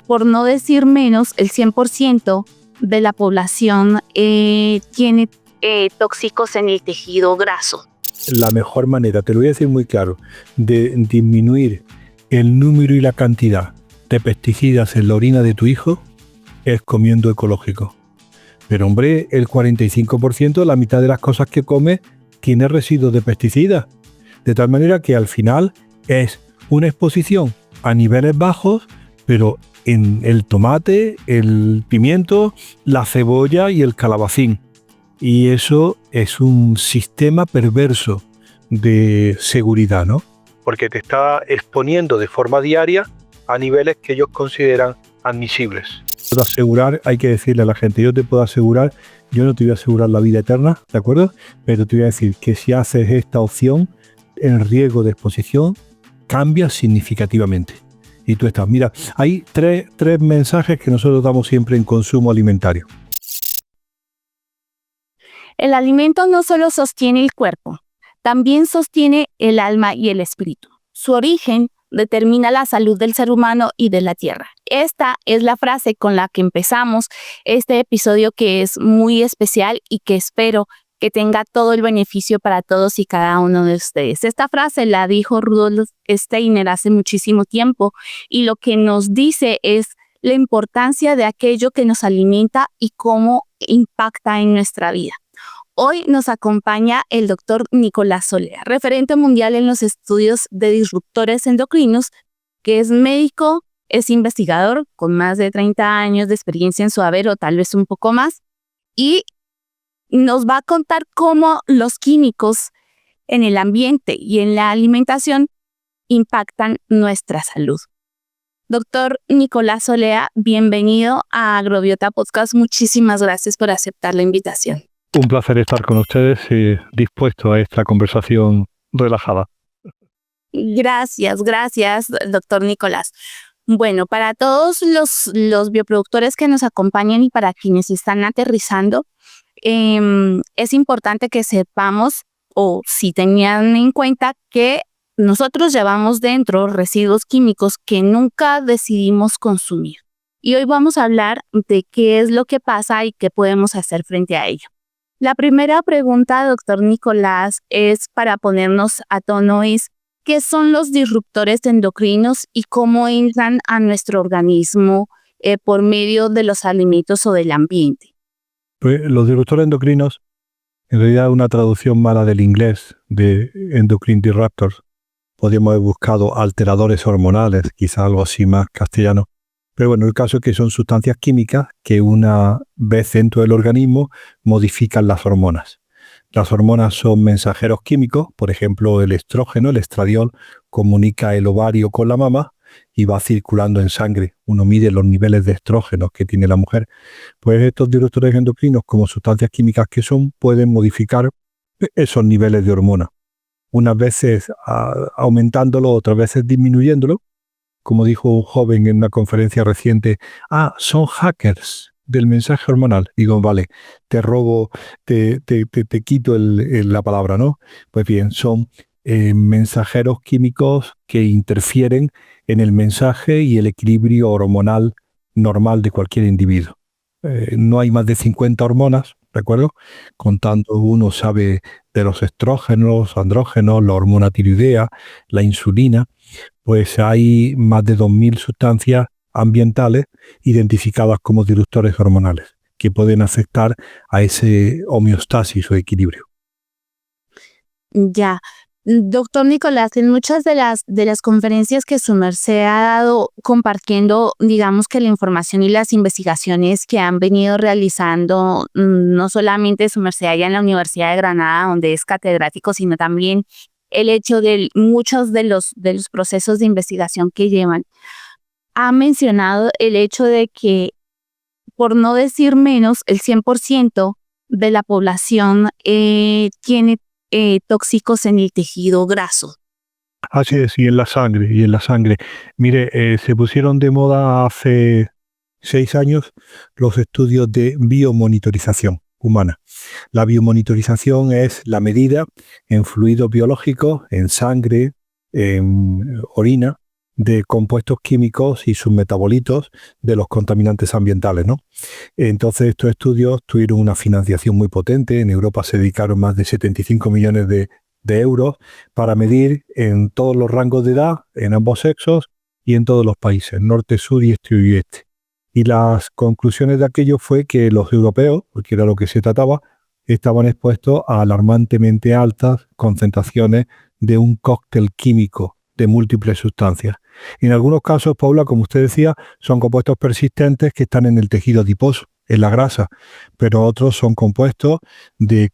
por no decir menos, el 100% de la población tiene tóxicos en el tejido graso. La mejor manera, te lo voy a decir muy claro, de disminuir el número y la cantidad de pesticidas en la orina de tu hijo es comiendo ecológico. Pero hombre, el 45%, la mitad de las cosas que come, tiene residuos de pesticidas. De tal manera que al final es una exposición a niveles bajos, pero en el tomate, el pimiento, la cebolla y el calabacín. Y eso es un sistema perverso de seguridad, ¿no? Porque te está exponiendo de forma diaria a niveles que ellos consideran admisibles. Puedo asegurar, hay que decirle a la gente, yo te puedo asegurar, yo no te voy a asegurar la vida eterna, ¿de acuerdo? Pero te voy a decir que si haces esta opción, el riesgo de exposición cambia significativamente. Y tú estás, mira, hay tres mensajes que nosotros damos siempre en consumo alimentario. El alimento no solo sostiene el cuerpo, también sostiene el alma y el espíritu. Su origen determina la salud del ser humano y de la tierra. Esta es la frase con la que empezamos este episodio, que es muy especial y que espero que tenga todo el beneficio para todos y cada uno de ustedes. Esta frase la dijo Rudolf Steiner hace muchísimo tiempo y lo que nos dice es la importancia de aquello que nos alimenta y cómo impacta en nuestra vida. Hoy nos acompaña el doctor Nicolás Solea, referente mundial en los estudios de disruptores endocrinos, que es médico, es investigador con más de 30 años de experiencia en su haber o tal vez un poco más, y nos va a contar cómo los químicos en el ambiente y en la alimentación impactan nuestra salud. Doctor Nicolás Solea, bienvenido a Agrobiota Podcast. Muchísimas gracias por aceptar la invitación. Un placer estar con ustedes y dispuesto a esta conversación relajada. Gracias, doctor Nicolás. Bueno, para todos los bioproductores que nos acompañan y para quienes están aterrizando, es importante que sepamos, o si tenían en cuenta, que nosotros llevamos dentro residuos químicos que nunca decidimos consumir. Y hoy vamos a hablar de qué es lo que pasa y qué podemos hacer frente a ello. La primera pregunta, doctor Nicolás, es para ponernos a tono, es ¿qué son los disruptores endocrinos y cómo entran a nuestro organismo por medio de los alimentos o del ambiente? Pues los disruptores endocrinos, en realidad una traducción mala del inglés de endocrine disruptors. Podríamos haber buscado alteradores hormonales, quizá algo así más castellano. Pero bueno, el caso es que son sustancias químicas que una vez dentro del organismo modifican las hormonas. Las hormonas son mensajeros químicos, por ejemplo el estrógeno, el estradiol, comunica el ovario con la mama y va circulando en sangre. Uno mide los niveles de estrógenos que tiene la mujer. Pues estos disruptores endocrinos, como sustancias químicas que son, pueden modificar esos niveles de hormona. Unas veces aumentándolo, otras veces disminuyéndolo. Como dijo un joven en una conferencia reciente, son hackers del mensaje hormonal. Digo, vale, te robo, te quito la palabra, ¿no? Pues bien, son mensajeros químicos que interfieren en el mensaje y el equilibrio hormonal normal de cualquier individuo. No hay más de 50 hormonas, ¿recuerdo? Contando, uno sabe de los estrógenos, andrógenos, la hormona tiroidea, la insulina. Pues hay más de 2.000 sustancias ambientales identificadas como disruptores hormonales que pueden afectar a ese homeostasis o equilibrio. Ya. Doctor Nicolás, en muchas de las conferencias que su merced ha dado compartiendo, digamos que la información y las investigaciones que han venido realizando, no solamente su merced allá en la Universidad de Granada, donde es catedrático, sino también el hecho de muchos de los procesos de investigación que llevan, ha mencionado el hecho de que, por no decir menos, el 100% de la población tiene tóxicos en el tejido graso. Así es, y en la sangre. Mire, se pusieron de moda hace 6 años los estudios de biomonitorización humana. La biomonitorización es la medida en fluidos biológicos, en sangre, en orina, de compuestos químicos y sus metabolitos de los contaminantes ambientales, ¿no? Entonces estos estudios tuvieron una financiación muy potente. En Europa se dedicaron más de 75 millones de euros para medir en todos los rangos de edad, en ambos sexos y en todos los países, norte, sur y este y oeste. Y las conclusiones de aquello fue que los europeos, porque era lo que se trataba, estaban expuestos a alarmantemente altas concentraciones de un cóctel químico de múltiples sustancias. En algunos casos, Paula, como usted decía, son compuestos persistentes que están en el tejido adiposo, en la grasa, pero otros son compuestos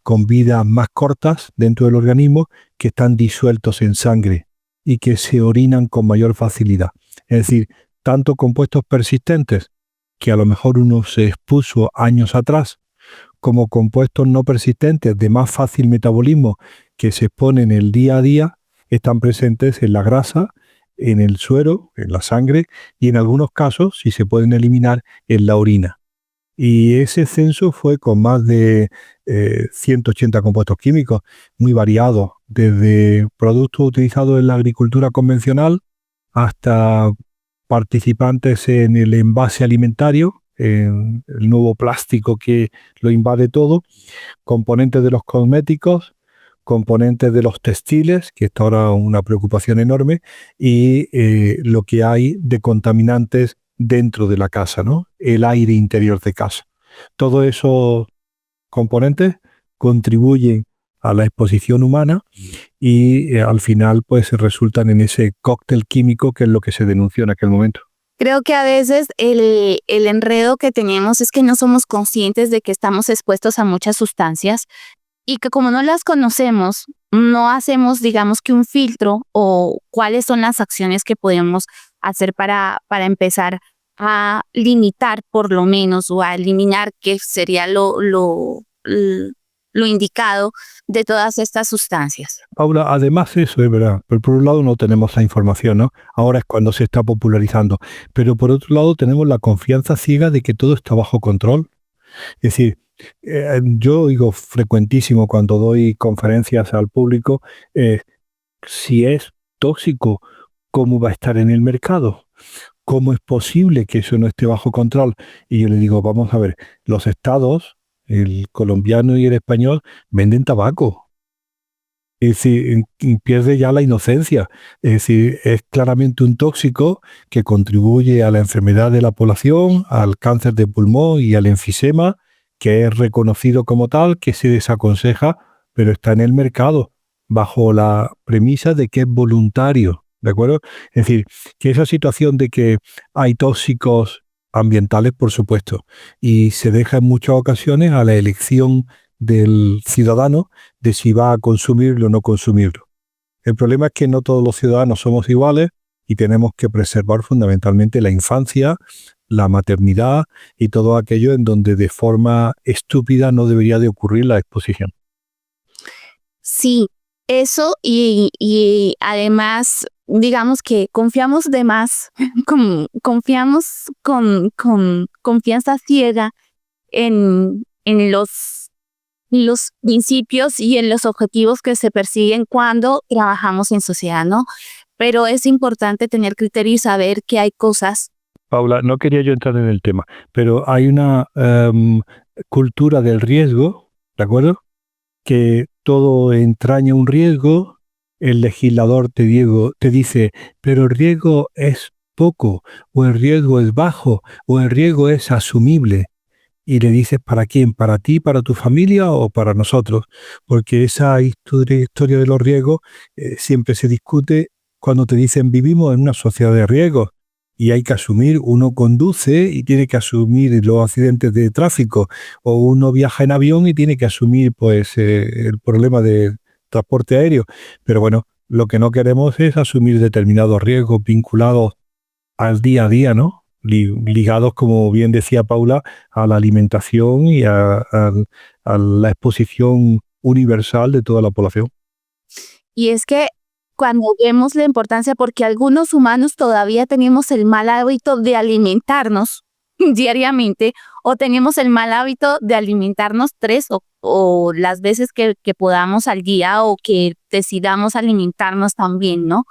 con vidas más cortas dentro del organismo que están disueltos en sangre y que se orinan con mayor facilidad. Es decir, tanto compuestos persistentes que a lo mejor uno se expuso años atrás, como compuestos no persistentes de más fácil metabolismo que se exponen el día a día, están presentes en la grasa, en el suero, en la sangre y en algunos casos, si se pueden eliminar, en la orina. Y ese censo fue con más de 180 compuestos químicos, muy variados, desde productos utilizados en la agricultura convencional hasta participantes en el envase alimentario, en el nuevo plástico que lo invade todo, componentes de los cosméticos, componentes de los textiles, que está ahora una preocupación enorme, y lo que hay de contaminantes dentro de la casa, ¿no? El aire interior de casa. Todos esos componentes contribuyen a la exposición humana y al final pues resultan en ese cóctel químico que es lo que se denunció en aquel momento. Creo que a veces el enredo que tenemos es que no somos conscientes de que estamos expuestos a muchas sustancias y que como no las conocemos, no hacemos, digamos, que un filtro o cuáles son las acciones que podemos hacer para empezar a limitar por lo menos o a eliminar, que sería lo indicado de todas estas sustancias. Paula, además eso es verdad, pero por un lado no tenemos la información, ¿no? Ahora es cuando se está popularizando, pero por otro lado tenemos la confianza ciega de que todo está bajo control. Es decir, yo digo frecuentísimo cuando doy conferencias al público, si es tóxico, ¿cómo va a estar en el mercado? ¿Cómo es posible que eso no esté bajo control? Y yo le digo, vamos a ver, los estados, el colombiano y el español, venden tabaco. Es decir, pierde ya la inocencia. Es decir, es claramente un tóxico que contribuye a la enfermedad de la población, al cáncer de pulmón y al enfisema, que es reconocido como tal, que se desaconseja, pero está en el mercado bajo la premisa de que es voluntario, ¿de acuerdo? Es decir, que esa situación de que hay tóxicos ambientales, por supuesto, y se deja en muchas ocasiones a la elección del ciudadano de si va a consumirlo o no consumirlo. El problema es que no todos los ciudadanos somos iguales y tenemos que preservar fundamentalmente la infancia, la maternidad y todo aquello en donde de forma estúpida no debería de ocurrir la exposición. Sí, eso y además, digamos que confiamos de más, confiamos con confianza ciega en los principios y en los objetivos que se persiguen cuando trabajamos en sociedad, ¿no? Pero es importante tener criterio y saber que hay cosas. Paula, no quería yo entrar en el tema, pero hay una cultura del riesgo, ¿de acuerdo? Que todo entraña un riesgo, el legislador te dice, pero el riesgo es poco, o el riesgo es bajo, o el riesgo es asumible. Y le dices, ¿para quién? ¿Para ti, para tu familia o para nosotros? Porque esa historia de los riesgos siempre se discute cuando te dicen vivimos en una sociedad de riesgos y hay que asumir, uno conduce y tiene que asumir los accidentes de tráfico, o uno viaja en avión y tiene que asumir pues el problema de transporte aéreo. Pero bueno, lo que no queremos es asumir determinados riesgos vinculados al día a día, ¿no? Ligados, como bien decía Paula, a la alimentación y a la exposición universal de toda la población. Y es que cuando vemos la importancia, porque algunos humanos todavía tenemos el mal hábito de alimentarnos diariamente, o tenemos el mal hábito de alimentarnos 3 o las veces que podamos al día, o que decidamos alimentarnos también, ¿no?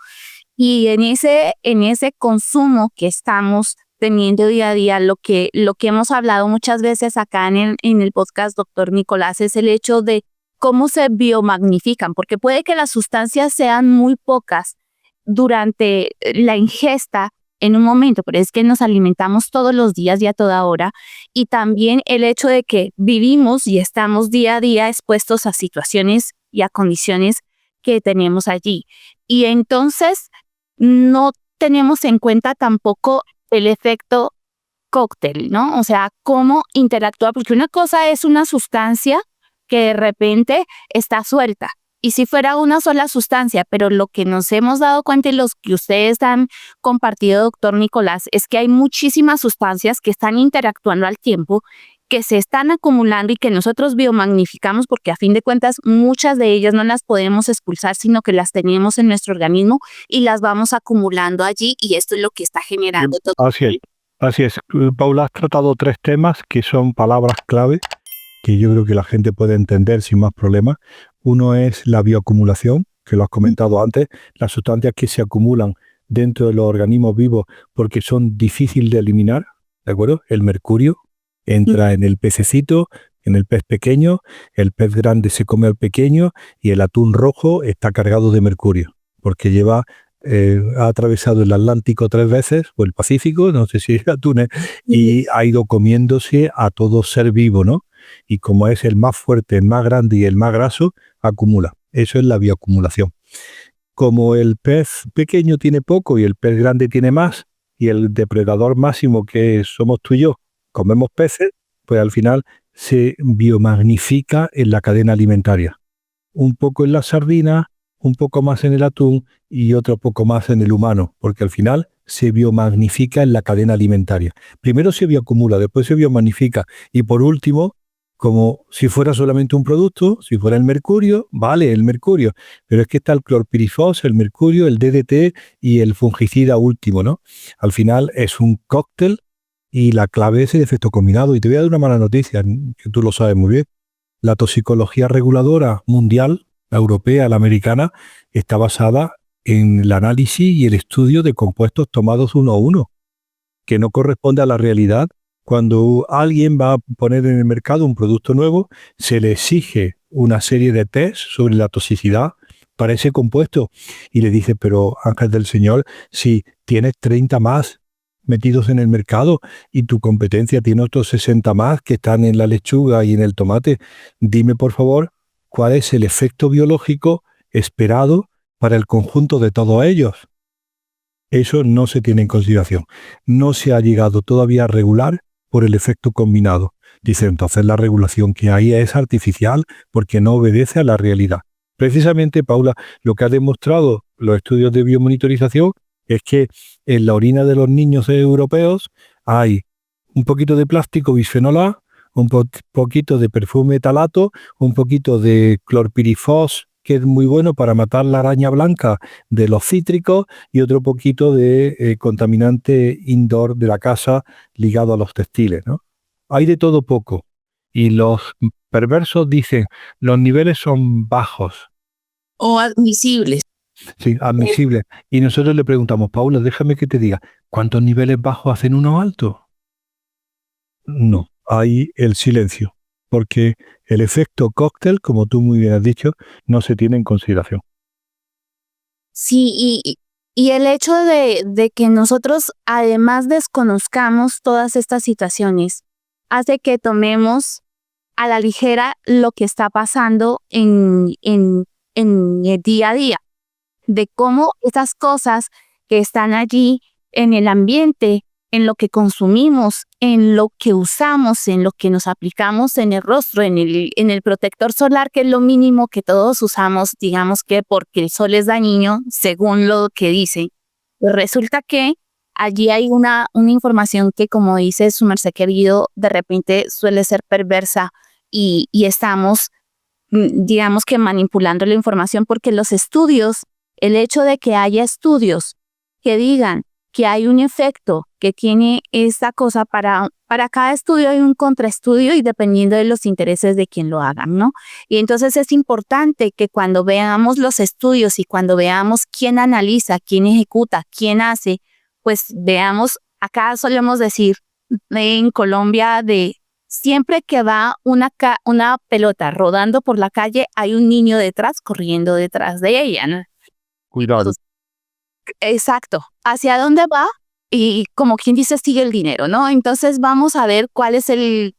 Y en ese consumo que estamos teniendo día a día, lo que hemos hablado muchas veces acá en el podcast, doctor Nicolás, es el hecho de cómo se biomagnifican, porque puede que las sustancias sean muy pocas durante la ingesta en un momento, pero es que nos alimentamos todos los días y a toda hora, y también el hecho de que vivimos y estamos día a día expuestos a situaciones y a condiciones que tenemos allí. Y entonces no tenemos en cuenta tampoco el efecto cóctel, ¿no? O sea, cómo interactúa, porque una cosa es una sustancia que de repente está suelta. Y si fuera una sola sustancia, pero lo que nos hemos dado cuenta y los que ustedes han compartido, doctor Nicolás, es que hay muchísimas sustancias que están interactuando al tiempo, que se están acumulando y que nosotros biomagnificamos porque a fin de cuentas muchas de ellas no las podemos expulsar, sino que las tenemos en nuestro organismo y las vamos acumulando allí y esto es lo que está generando todo. Así es. Paula, has tratado 3 temas que son palabras clave que yo creo que la gente puede entender sin más problemas. Uno es la bioacumulación, que lo has comentado antes, las sustancias que se acumulan dentro de los organismos vivos porque son difíciles de eliminar, ¿de acuerdo? El mercurio entra en el pececito, en el pez pequeño, el pez grande se come al pequeño y el atún rojo está cargado de mercurio, porque ha atravesado el Atlántico 3 veces, o el Pacífico, no sé si es atunes, y ha ido comiéndose a todo ser vivo, ¿no? Y como es el más fuerte, el más grande y el más graso, acumula. Eso es la bioacumulación. Como el pez pequeño tiene poco y el pez grande tiene más, y el depredador máximo que somos tú y yo, comemos peces, pues al final se biomagnifica en la cadena alimentaria. Un poco en la sardina, un poco más en el atún y otro poco más en el humano, porque al final se biomagnifica en la cadena alimentaria. Primero se bioacumula, después se biomagnifica y por último, como si fuera solamente un producto, si fuera el mercurio, vale, el mercurio, pero es que está el clorpirifos, el mercurio, el DDT y el fungicida último, ¿no? Al final es un cóctel y la clave es el efecto combinado. Y te voy a dar una mala noticia, que tú lo sabes muy bien. La toxicología reguladora mundial, la europea, la americana, está basada en el análisis y el estudio de compuestos tomados uno a uno, que no corresponde a la realidad. Cuando alguien va a poner en el mercado un producto nuevo, se le exige una serie de test sobre la toxicidad para ese compuesto. Y le dice, pero Ángel del Señor, si tienes 30 más metidos en el mercado y tu competencia tiene otros 60 más que están en la lechuga y en el tomate, dime por favor cuál es el efecto biológico esperado para el conjunto de todos ellos. Eso no se tiene en consideración. No se ha llegado todavía a regular por el efecto combinado. Dice, entonces la regulación que hay es artificial porque no obedece a la realidad. Precisamente, Paula, lo que ha demostrado los estudios de biomonitorización es que en la orina de los niños europeos hay un poquito de plástico bisfenol A, un poquito de perfume talato, un poquito de clorpirifos, que es muy bueno para matar la araña blanca de los cítricos, y otro poquito de contaminante indoor de la casa ligado a los textiles, ¿no? Hay de todo poco. Y los perversos dicen, los niveles son bajos. O admisibles. Sí, admisibles. Y nosotros le preguntamos, Paula, déjame que te diga, ¿cuántos niveles bajos hacen uno alto? No, hay el silencio, porque el efecto cóctel, como tú muy bien has dicho, no se tiene en consideración. Sí, y el hecho de que nosotros además desconozcamos todas estas situaciones hace que tomemos a la ligera lo que está pasando en el día a día, de cómo esas cosas que están allí en el ambiente, en lo que consumimos, en lo que usamos, en lo que nos aplicamos en el rostro, en el protector solar, que es lo mínimo que todos usamos, digamos que porque el sol es dañino, según lo que dicen. Pues resulta que allí hay una información que, como dice su merced querido, de repente suele ser perversa y estamos, digamos que manipulando la información porque los estudios, el hecho de que haya estudios que digan que hay un efecto que tiene esta cosa. Para cada estudio hay un contraestudio y dependiendo de los intereses de quien lo hagan, ¿no? Y entonces es importante que cuando veamos los estudios y cuando veamos quién analiza, quién ejecuta, quién hace, pues veamos, acá solemos decir en Colombia de siempre que va una pelota rodando por la calle, hay un niño detrás corriendo detrás de ella, ¿no? Cuidado. Exacto. ¿Hacia dónde va? Y como quien dice, sigue el dinero, ¿no? Entonces vamos a ver cuál es el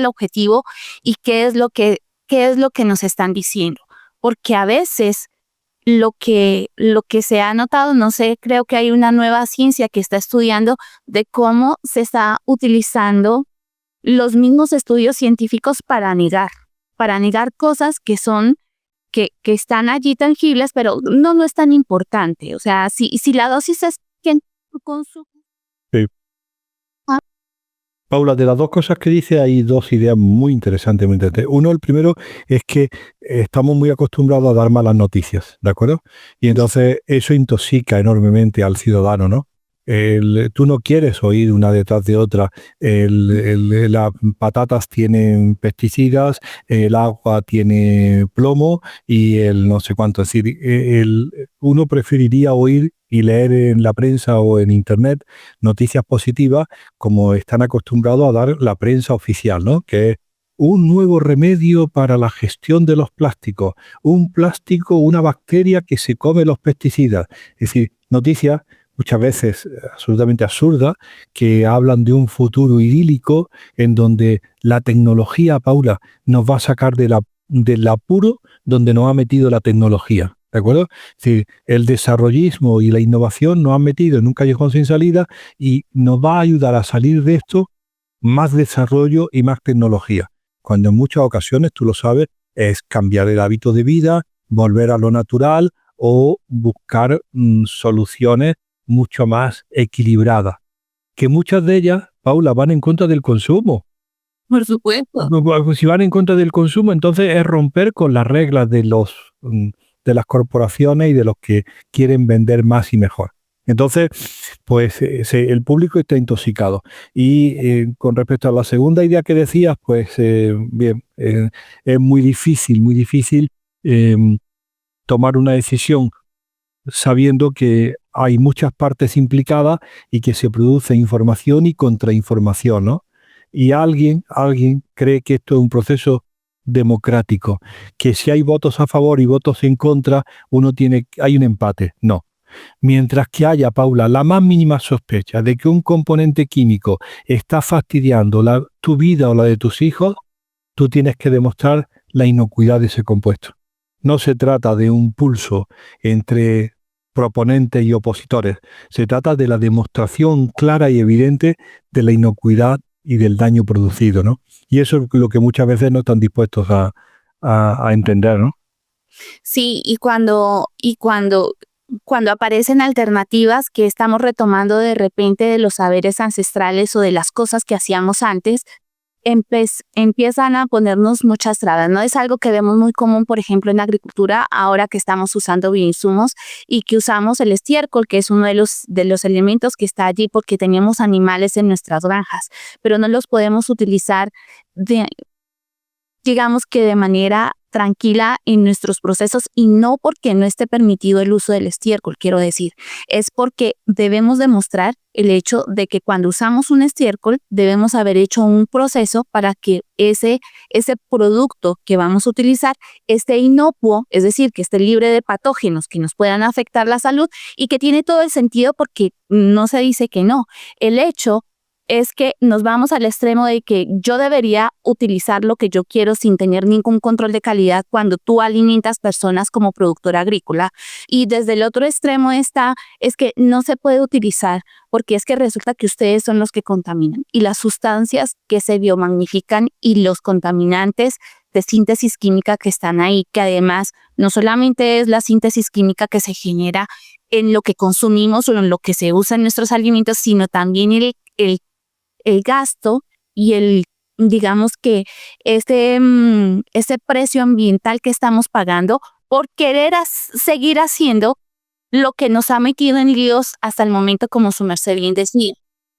objetivo y qué es lo que nos están diciendo. Porque a veces lo que se ha notado, no sé, creo que hay una nueva ciencia que está estudiando de cómo se está utilizando los mismos estudios científicos para negar cosas que son que están allí tangibles, pero no es tan importante. O sea, si la dosis es que tú consumes. Sí. Ah. Paula, de las dos cosas que dice hay dos ideas muy interesantes, muy interesantes. Uno, el primero, es que estamos muy acostumbrados a dar malas noticias, ¿de acuerdo? Y entonces eso intoxica enormemente al ciudadano, ¿no? Tú no quieres oír una detrás de otra. Las patatas tienen pesticidas, el agua tiene plomo y el no sé cuánto. Es decir, uno preferiría oír y leer en la prensa o en internet noticias positivas como están acostumbrados a dar la prensa oficial, ¿no? Que es un nuevo remedio para la gestión de los plásticos, un plástico, una bacteria que se come los pesticidas. Es decir, noticias muchas veces absolutamente absurdas, que hablan de un futuro idílico en donde la tecnología, Paula, nos va a sacar del apuro donde nos ha metido la tecnología. ¿De acuerdo? Es decir, el desarrollismo y la innovación nos han metido en un callejón sin salida y nos va a ayudar a salir de esto más desarrollo y más tecnología. Cuando en muchas ocasiones, tú lo sabes, es cambiar el hábito de vida, volver a lo natural o buscar soluciones mucho más equilibradas, que muchas de ellas, Paula, van en contra del consumo. Por supuesto. Si van en contra del consumo, entonces es romper con las reglas de las corporaciones y de los que quieren vender más y mejor. Entonces, pues el público está intoxicado. Y con respecto a la segunda idea que decías, pues bien, es muy difícil tomar una decisión sabiendo que hay muchas partes implicadas y que se produce información y contrainformación, ¿no? Y alguien cree que esto es un proceso democrático, que si hay votos a favor y votos en contra, hay un empate. No. Mientras que haya, Paula, la más mínima sospecha de que un componente químico está fastidiando tu vida o la de tus hijos, tú tienes que demostrar la inocuidad de ese compuesto. No se trata de un pulso entre proponentes y opositores. Se trata de la demostración clara y evidente de la inocuidad y del daño producido, ¿no? Y eso es lo que muchas veces no están dispuestos a entender, ¿no? Sí, y cuando aparecen alternativas que estamos retomando de repente de los saberes ancestrales o de las cosas que hacíamos antes, empiezan a ponernos muchas trabas, ¿no? Es algo que vemos muy común, por ejemplo, en la agricultura, ahora que estamos usando bioinsumos y que usamos el estiércol, que es uno de los elementos que está allí porque teníamos animales en nuestras granjas, pero no los podemos utilizar digamos que de manera tranquila en nuestros procesos, y no porque no esté permitido el uso del estiércol, quiero decir, es porque debemos demostrar el hecho de que cuando usamos un estiércol debemos haber hecho un proceso para que ese producto que vamos a utilizar esté inocuo, es decir, que esté libre de patógenos que nos puedan afectar la salud, y que tiene todo el sentido porque no se dice que no. El hecho es que nos vamos al extremo de que yo debería utilizar lo que yo quiero sin tener ningún control de calidad cuando tú alimentas personas como productora agrícola. Y desde el otro extremo es que no se puede utilizar porque es que resulta que ustedes son los que contaminan. Y las sustancias que se biomagnifican y los contaminantes de síntesis química que están ahí, que además no solamente es la síntesis química que se genera en lo que consumimos o en lo que se usa en nuestros alimentos, sino también el gasto y digamos que ese precio ambiental que estamos pagando por querer seguir haciendo lo que nos ha metido en líos hasta el momento, como su merced bien decía.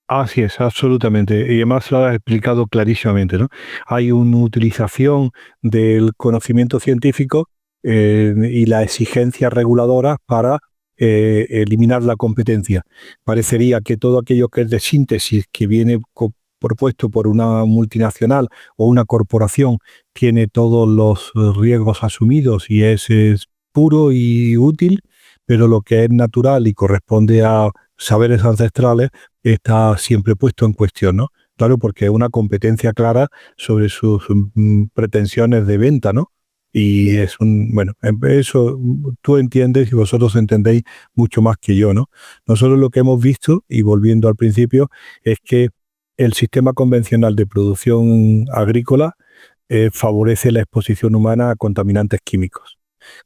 Así es, absolutamente. Y además lo has explicado clarísimamente, ¿no? Hay una utilización del conocimiento científico y la exigencia reguladora para eliminar la competencia. Parecería que todo aquello que es de síntesis, que viene propuesto por una multinacional o una corporación, tiene todos los riesgos asumidos y es puro y útil, pero lo que es natural y corresponde a saberes ancestrales está siempre puesto en cuestión, ¿no? Claro, porque es una competencia clara sobre sus pretensiones de venta, ¿no? Y es bueno, eso tú entiendes y vosotros entendéis mucho más que yo, ¿no? Nosotros lo que hemos visto, y volviendo al principio, es que el sistema convencional de producción agrícola favorece la exposición humana a contaminantes químicos.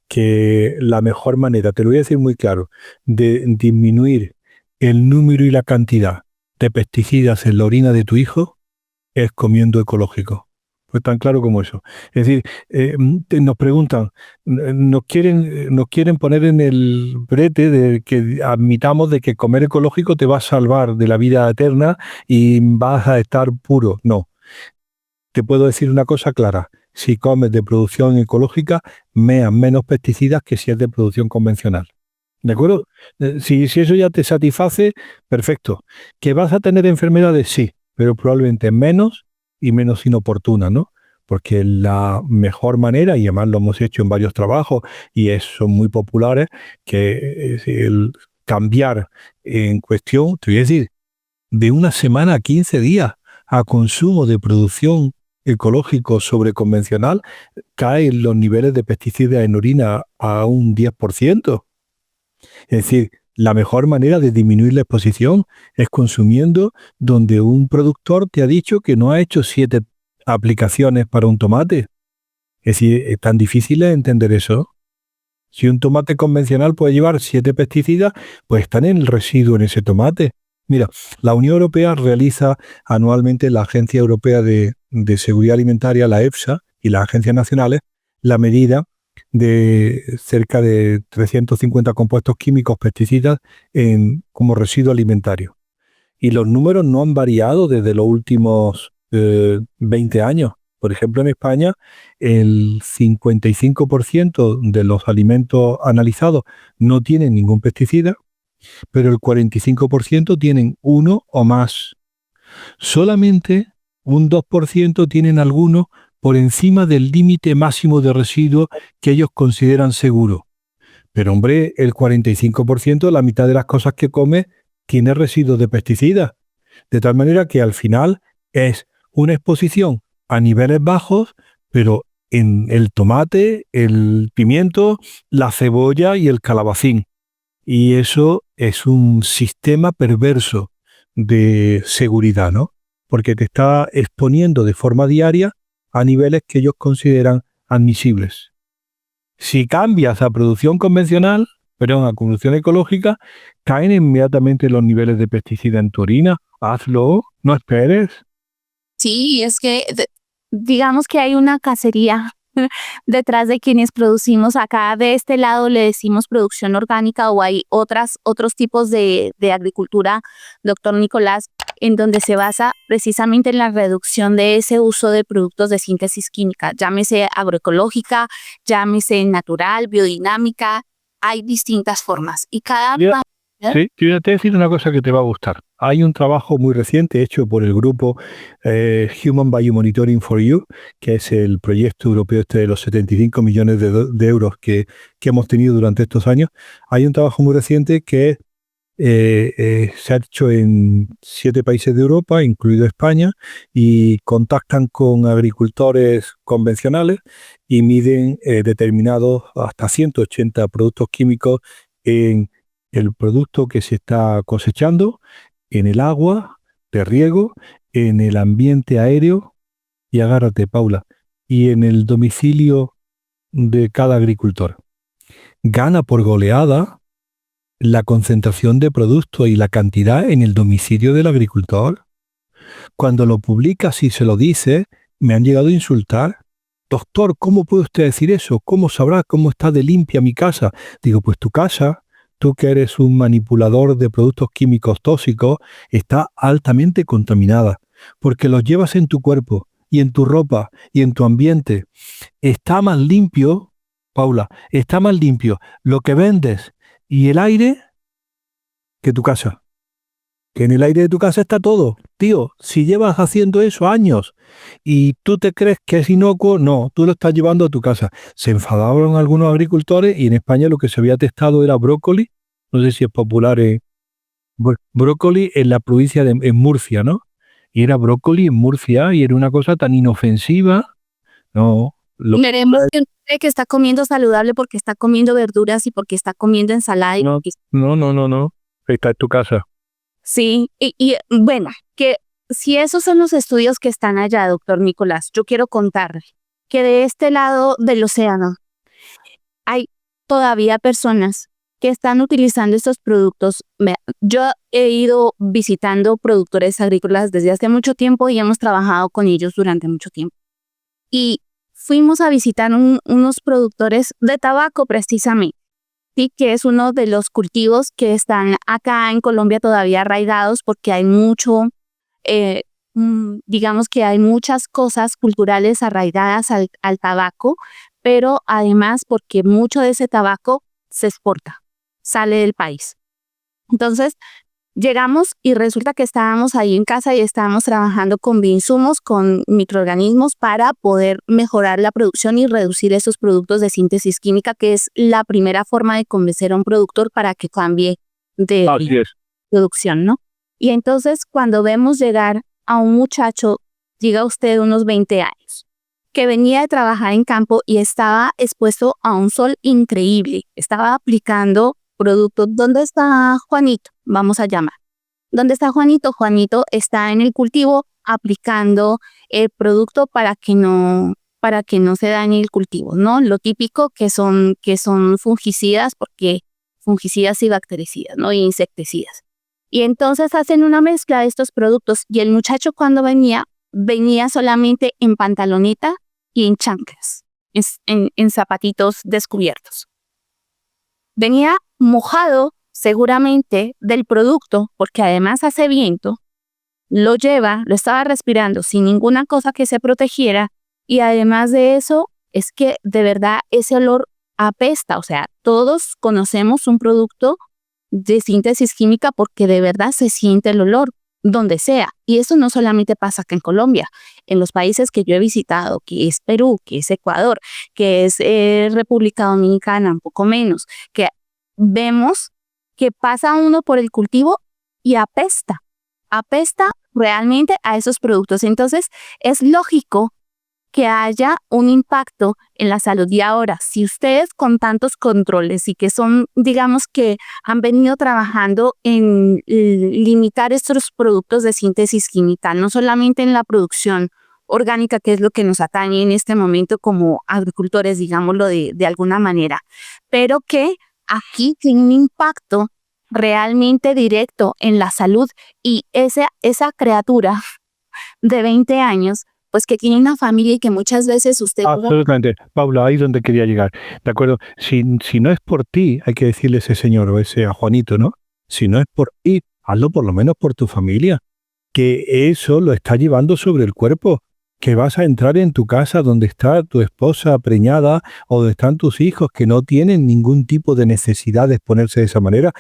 Que la mejor manera, te lo voy a decir muy claro, de disminuir el número y la cantidad de pesticidas en la orina de tu hijo es comiendo ecológico. Pues tan claro como eso. Es decir, nos preguntan, nos quieren poner en el brete de que admitamos de que comer ecológico te va a salvar de la vida eterna y vas a estar puro. No. Te puedo decir una cosa clara. Si comes de producción ecológica, meas menos pesticidas que si es de producción convencional. ¿De acuerdo? Si eso ya te satisface, perfecto. ¿Que vas a tener enfermedades? Sí, pero probablemente menos y menos inoportunas, ¿no? Porque la mejor manera, y además lo hemos hecho en varios trabajos y son muy populares, que es el cambiar en cuestión, te voy a decir, de una semana a 15 días a consumo de producción ecológico sobre convencional, caen los niveles de pesticidas en orina a un 10%. Es decir, la mejor manera de disminuir la exposición es consumiendo donde un productor te ha dicho que no ha hecho 7 aplicaciones para un tomate. Es decir, es tan difícil entender eso. Si un tomate convencional puede llevar 7 pesticidas, pues están en el residuo en ese tomate. Mira, la Unión Europea realiza anualmente, la Agencia Europea de Seguridad Alimentaria, la EFSA, y las agencias nacionales, la medida de cerca de 350 compuestos químicos pesticidas como residuo alimentario. Y los números no han variado desde los últimos 20 años. Por ejemplo, en España, el 55% de los alimentos analizados no tienen ningún pesticida, pero el 45% tienen uno o más. Solamente un 2% tienen alguno por encima del límite máximo de residuos que ellos consideran seguro. Pero hombre, el 45%, la mitad de las cosas que come, tiene residuos de pesticidas. De tal manera que al final es una exposición a niveles bajos, pero en el tomate, el pimiento, la cebolla y el calabacín. Y eso es un sistema perverso de seguridad, ¿no? Porque te está exponiendo de forma diaria a niveles que ellos consideran admisibles. Si cambias a producción convencional, a producción ecológica, caen inmediatamente los niveles de pesticida en tu orina. Hazlo, no esperes. Sí, es que digamos que hay una cacería detrás de quienes producimos. Acá de este lado le decimos producción orgánica, o hay otros tipos de agricultura, doctor Nicolás, en donde se basa precisamente en la reducción de ese uso de productos de síntesis química, llámese agroecológica, llámese natural, biodinámica, hay distintas formas y cada... Sí, te voy a decir una cosa que te va a gustar. Hay un trabajo muy reciente hecho por el grupo Human Biomonitoring for You, que es el proyecto europeo de los 75 millones de euros que hemos tenido durante estos años. Hay un trabajo muy reciente que se ha hecho en 7 países de Europa, incluido España, y contactan con agricultores convencionales y miden determinados hasta 180 productos químicos en el producto que se está cosechando, en el agua de riego, en el ambiente aéreo, y agárrate, Paula, y en el domicilio de cada agricultor. Gana por goleada la concentración de productos y la cantidad en el domicilio del agricultor. Cuando lo publicas y se lo dices, me han llegado a insultar. Doctor, ¿cómo puede usted decir eso? ¿Cómo sabrá cómo está de limpia mi casa? Digo, pues tu casa, tú que eres un manipulador de productos químicos tóxicos, está altamente contaminada, porque los llevas en tu cuerpo y en tu ropa y en tu ambiente. Está más limpio, Paula, está más limpio lo que vendes y el aire que tu casa. Que en el aire de tu casa está todo. Tío, si llevas haciendo eso años y tú te crees que es inocuo, no, tú lo estás llevando a tu casa. Se enfadaron algunos agricultores y en España lo que se había testado era brócoli. No sé si es popular, brócoli en la provincia en Murcia, ¿no? Y era brócoli en Murcia y era una cosa tan inofensiva. No, Veremos que usted cree que está comiendo saludable porque está comiendo verduras y porque está comiendo ensalada. no, no. Está en tu casa. Sí, y bueno, que si esos son los estudios que están allá, doctor Nicolás, yo quiero contarle que de este lado del océano hay todavía personas que están utilizando estos productos. Yo he ido visitando productores agrícolas desde hace mucho tiempo y hemos trabajado con ellos durante mucho tiempo. Y fuimos a visitar unos productores de tabaco precisamente. Sí, que es uno de los cultivos que están acá en Colombia todavía arraigados porque hay mucho, digamos que hay muchas cosas culturales arraigadas al tabaco, pero además porque mucho de ese tabaco se exporta, sale del país. Entonces, llegamos y resulta que estábamos ahí en casa y estábamos trabajando con bioinsumos, con microorganismos para poder mejorar la producción y reducir esos productos de síntesis química, que es la primera forma de convencer a un productor para que cambie de producción, ¿no? Y entonces cuando vemos llegar a un muchacho, diga usted unos 20 años, que venía de trabajar en campo y estaba expuesto a un sol increíble, estaba aplicando productos. ¿Dónde está Juanito? Vamos a llamar. ¿Dónde está Juanito? Juanito está en el cultivo aplicando el producto para que no se dañe el cultivo, ¿no? Lo típico que son fungicidas, porque fungicidas y bactericidas, ¿no? Y insecticidas. Y entonces hacen una mezcla de estos productos y el muchacho cuando venía solamente en pantaloneta y en chanclas, en zapatitos descubiertos. Venía mojado seguramente del producto, porque además hace viento, lo estaba respirando sin ninguna cosa que se protegiera, y además de eso, es que de verdad ese olor apesta. O sea, todos conocemos un producto de síntesis química porque de verdad se siente el olor donde sea, y eso no solamente pasa acá en Colombia, en los países que yo he visitado, que es Perú, que es Ecuador, que es República Dominicana, un poco menos, que vemos que pasa uno por el cultivo y apesta realmente a esos productos. Entonces es lógico que haya un impacto en la salud. Y ahora, si ustedes con tantos controles y que son, digamos que han venido trabajando en limitar estos productos de síntesis química, no solamente en la producción orgánica, que es lo que nos atañe en este momento como agricultores, digámoslo de alguna manera, pero que aquí tiene un impacto realmente directo en la salud, y esa criatura de 20 años, pues que tiene una familia y que muchas veces usted... Absolutamente. Paula, ahí es donde quería llegar. ¿De acuerdo? Si no es por ti, hay que decirle a ese señor o a Juanito, ¿no? Si no es por ti, hazlo por lo menos por tu familia. Que eso lo está llevando sobre el cuerpo. Que vas a entrar en tu casa donde está tu esposa preñada o donde están tus hijos que no tienen ningún tipo de necesidad de exponerse de esa manera.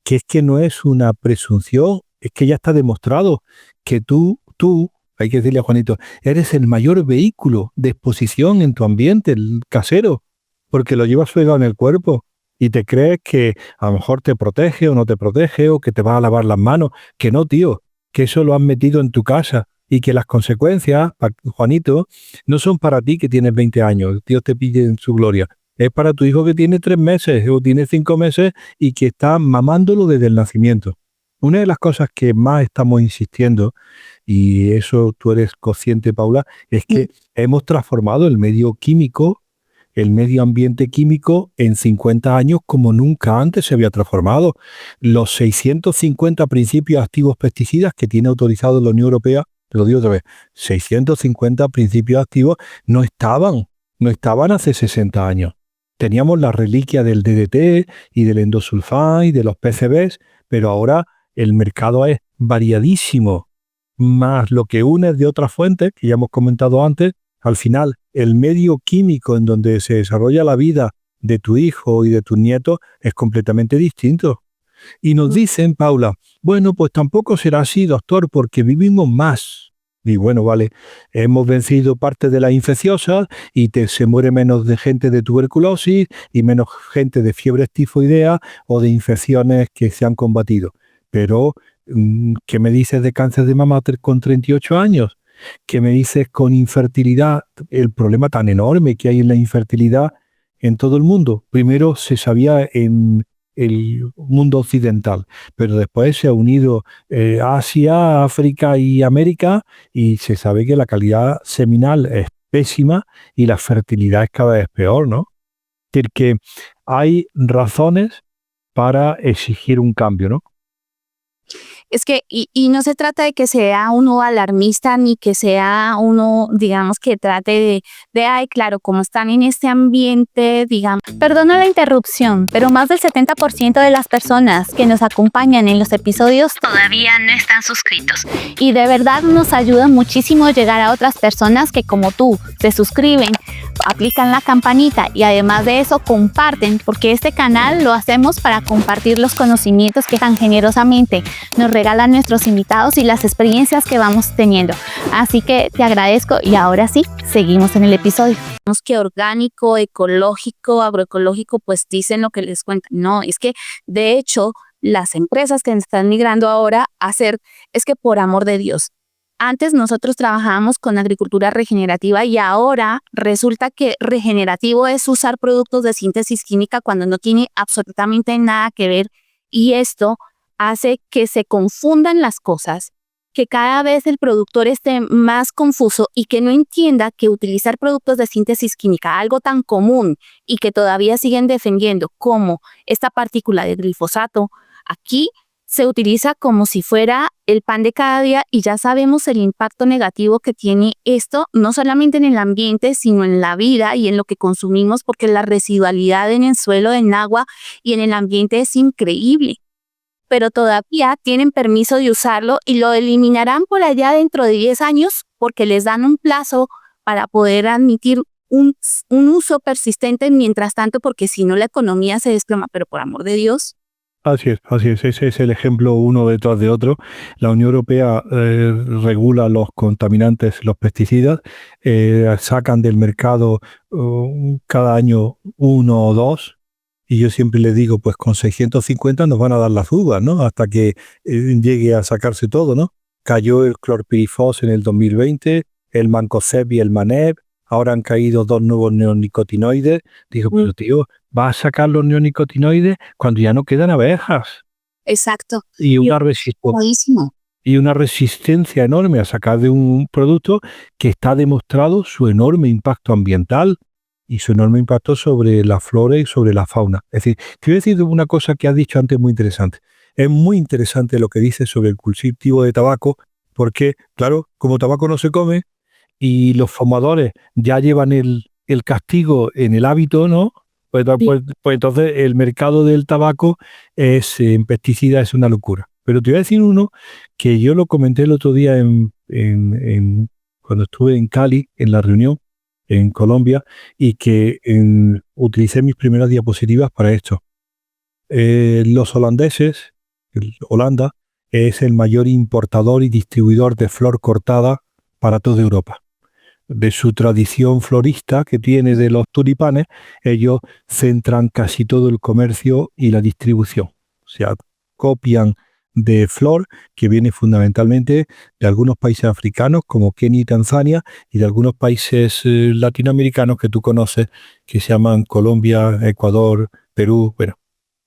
Que es que no es una presunción, es que ya está demostrado que tú, hay que decirle a Juanito, eres el mayor vehículo de exposición en tu ambiente, el casero, porque lo llevas pegado en el cuerpo y te crees que a lo mejor te protege o no te protege o que te vas a lavar las manos. Que no, tío, que eso lo has metido en tu casa y que las consecuencias, Juanito, no son para ti que tienes 20 años, Dios te pille en su gloria. Es para tu hijo que tiene 3 meses o tiene 5 meses y que está mamándolo desde el nacimiento. Una de las cosas que más estamos insistiendo, y eso tú eres consciente, Paula, es que hemos transformado el medio químico, el medio ambiente químico en 50 años como nunca antes se había transformado. Los 650 principios activos pesticidas que tiene autorizados la Unión Europea, te lo digo otra vez, 650 principios activos no estaban hace 60 años. teníamos la reliquia del DDT y del endosulfán y de los PCBs, pero ahora el mercado es variadísimo, más lo que une de otras fuentes, que ya hemos comentado antes. Al final, el medio químico en donde se desarrolla la vida de tu hijo y de tus nietos es completamente distinto. Y nos dicen, Paula, bueno, pues tampoco será así, doctor, porque vivimos más. Y bueno, vale, hemos vencido parte de las infecciosas y se muere menos de gente de tuberculosis y menos gente de fiebre tifoidea o de infecciones que se han combatido. Pero, ¿qué me dices de cáncer de mama con 38 años? ¿Qué me dices con infertilidad? El problema tan enorme que hay en la infertilidad en todo el mundo. Primero se sabía en el mundo occidental, pero después se ha unido Asia, África y América, y se sabe que la calidad seminal es pésima y la fertilidad es cada vez peor, ¿no? Es decir, que hay razones para exigir un cambio, ¿no? Es que, y no se trata de que sea uno alarmista ni que sea uno, digamos, que trate ay, claro, como están en este ambiente, digamos. Perdona la interrupción, pero más del 70% de las personas que nos acompañan en los episodios todavía no están suscritos. Y de verdad nos ayuda muchísimo llegar a otras personas que, como tú, se suscriben, aplican la campanita y además de eso comparten, porque este canal lo hacemos para compartir los conocimientos que tan generosamente nos regalan nuestros invitados y las experiencias que vamos teniendo. Así que te agradezco y ahora sí, seguimos en el episodio. Vemos que orgánico, ecológico, agroecológico, pues dicen lo que les cuentan. No, es que de hecho las empresas que están migrando ahora a hacer es que por amor de Dios. Antes nosotros trabajábamos con agricultura regenerativa y ahora resulta que regenerativo es usar productos de síntesis química cuando no tiene absolutamente nada que ver, y esto hace que se confundan las cosas, que cada vez el productor esté más confuso y que no entienda que utilizar productos de síntesis química, algo tan común y que todavía siguen defendiendo como esta partícula de glifosato, aquí se utiliza como si fuera el pan de cada día y ya sabemos el impacto negativo que tiene esto, no solamente en el ambiente, sino en la vida y en lo que consumimos, porque la residualidad en el suelo, en agua y en el ambiente es increíble. Pero todavía tienen permiso de usarlo y lo eliminarán por allá dentro de 10 años porque les dan un plazo para poder admitir un uso persistente mientras tanto, porque si no la economía se desploma, pero por amor de Dios. Así es, ese es el ejemplo uno detrás de otro. La Unión Europea regula los contaminantes, los pesticidas, sacan del mercado cada año uno o dos, y yo siempre les digo, pues con 650 nos van a dar las uvas, ¿no? Hasta que llegue a sacarse todo, ¿no? Cayó el clorpirifos en el 2020, el mancozeb y el maneb, ahora han caído 2 nuevos neonicotinoides. Digo, pero tío, vas a sacar los neonicotinoides cuando ya no quedan abejas. Exacto. Y una resistencia enorme a sacar de un producto que está demostrado su enorme impacto ambiental y su enorme impacto sobre la flora y sobre la fauna. Es decir, te voy a decir una cosa que has dicho antes muy interesante. Es muy interesante lo que dices sobre el cultivo de tabaco, porque, claro, como tabaco no se come, y los fumadores ya llevan el castigo en el hábito, ¿no? Pues entonces el mercado del tabaco en pesticidas es una locura. Pero te voy a decir uno que yo lo comenté el otro día cuando estuve en Cali, en la reunión, en Colombia, y que utilicé mis primeras diapositivas para esto. Los holandeses, Holanda, es el mayor importador y distribuidor de flor cortada para toda Europa. De su tradición florista que tiene de los tulipanes, ellos centran casi todo el comercio y la distribución. O sea, copian de flor que viene fundamentalmente de algunos países africanos como Kenia y Tanzania, y de algunos países latinoamericanos que tú conoces, que se llaman Colombia, Ecuador, Perú. Bueno,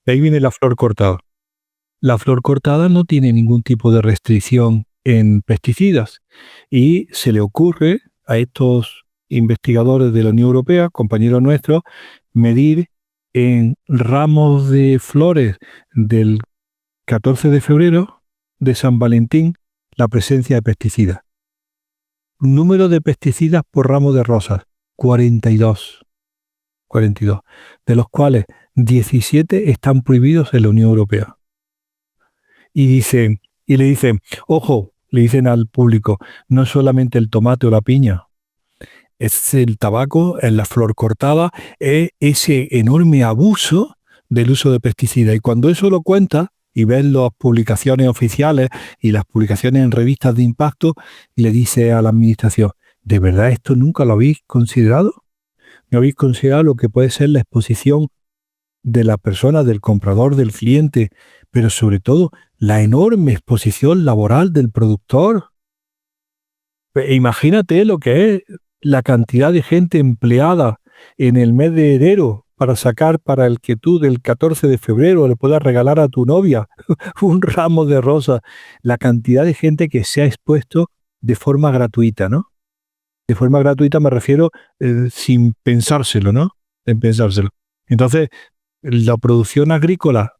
de ahí viene la flor cortada. La flor cortada no tiene ningún tipo de restricción en pesticidas y se le ocurre a estos investigadores de la Unión Europea, compañeros nuestros, medir en ramos de flores del 14 de febrero, de San Valentín, la presencia de pesticidas. Número de pesticidas por ramo de rosas, 42. 42, de los cuales 17 están prohibidos en la Unión Europea. Y le dicen, ojo, le dicen al público, no es solamente el tomate o la piña, es el tabaco, es la flor cortada, es ese enorme abuso del uso de pesticidas. Y cuando eso lo cuenta y ves las publicaciones oficiales y las publicaciones en revistas de impacto, le dice a la administración, ¿de verdad esto nunca lo habéis considerado? ¿No habéis considerado lo que puede ser la exposición de la persona, del comprador, del cliente, pero sobre todo la enorme exposición laboral del productor? Imagínate lo que es la cantidad de gente empleada en el mes de enero para sacar para el que tú del 14 de febrero le puedas regalar a tu novia un ramo de rosas. La cantidad de gente que se ha expuesto de forma gratuita, ¿no? De forma gratuita me refiero sin pensárselo, ¿no? Sin pensárselo. Entonces, la producción agrícola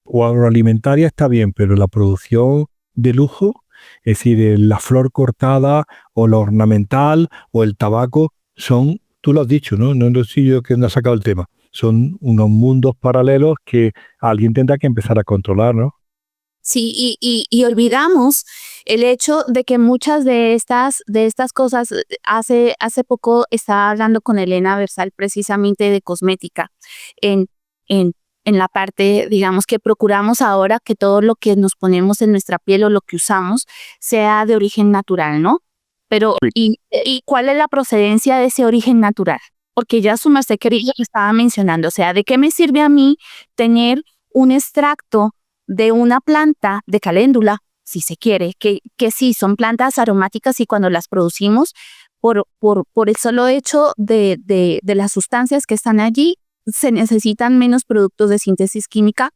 o agroalimentaria está bien, pero la producción de lujo, es decir, la flor cortada o la ornamental o el tabaco, son, tú lo has dicho, ¿no? No soy yo que no ha sacado el tema. Son unos mundos paralelos que alguien tendrá que empezar a controlar, ¿no? Sí, y olvidamos el hecho de que muchas de estas cosas, hace poco estaba hablando con Elena Versal precisamente de cosmética, en, en, en la parte, digamos, que procuramos ahora que todo lo que nos ponemos en nuestra piel o lo que usamos sea de origen natural, ¿no? Pero, ¿y cuál es la procedencia de ese origen natural? Porque ya su merced querido lo estaba mencionando, o sea, ¿de qué me sirve a mí tener un extracto de una planta de caléndula, si se quiere, que sí son plantas aromáticas y cuando las producimos, por el solo hecho de las sustancias que están allí, se necesitan menos productos de síntesis química?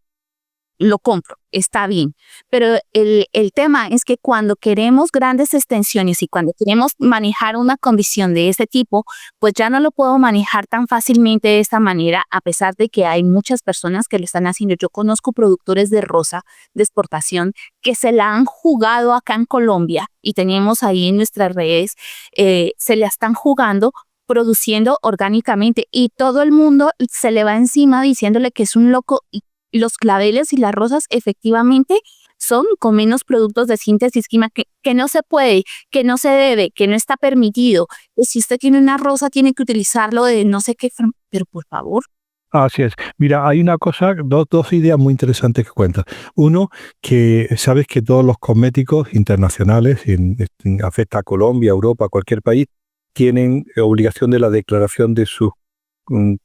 Lo compro, está bien. Pero el tema es que cuando queremos grandes extensiones y cuando queremos manejar una condición de ese tipo, pues ya no lo puedo manejar tan fácilmente de esta manera, a pesar de que hay muchas personas que lo están haciendo. Yo conozco productores de rosa de exportación que se la han jugado acá en Colombia y tenemos ahí en nuestras redes, se la están jugando produciendo orgánicamente y todo el mundo se le va encima diciéndole que es un loco. Los claveles y las rosas efectivamente son con menos productos de síntesis química que no se puede, que no se debe, que no está permitido. Y si usted tiene una rosa, tiene que utilizarlo de no sé qué forma, pero por favor. Así es. Mira, hay una cosa, dos ideas muy interesantes que cuentas. Uno, que sabes que todos los cosméticos internacionales, afecta a Colombia, Europa, cualquier país, tienen obligación de la declaración de sus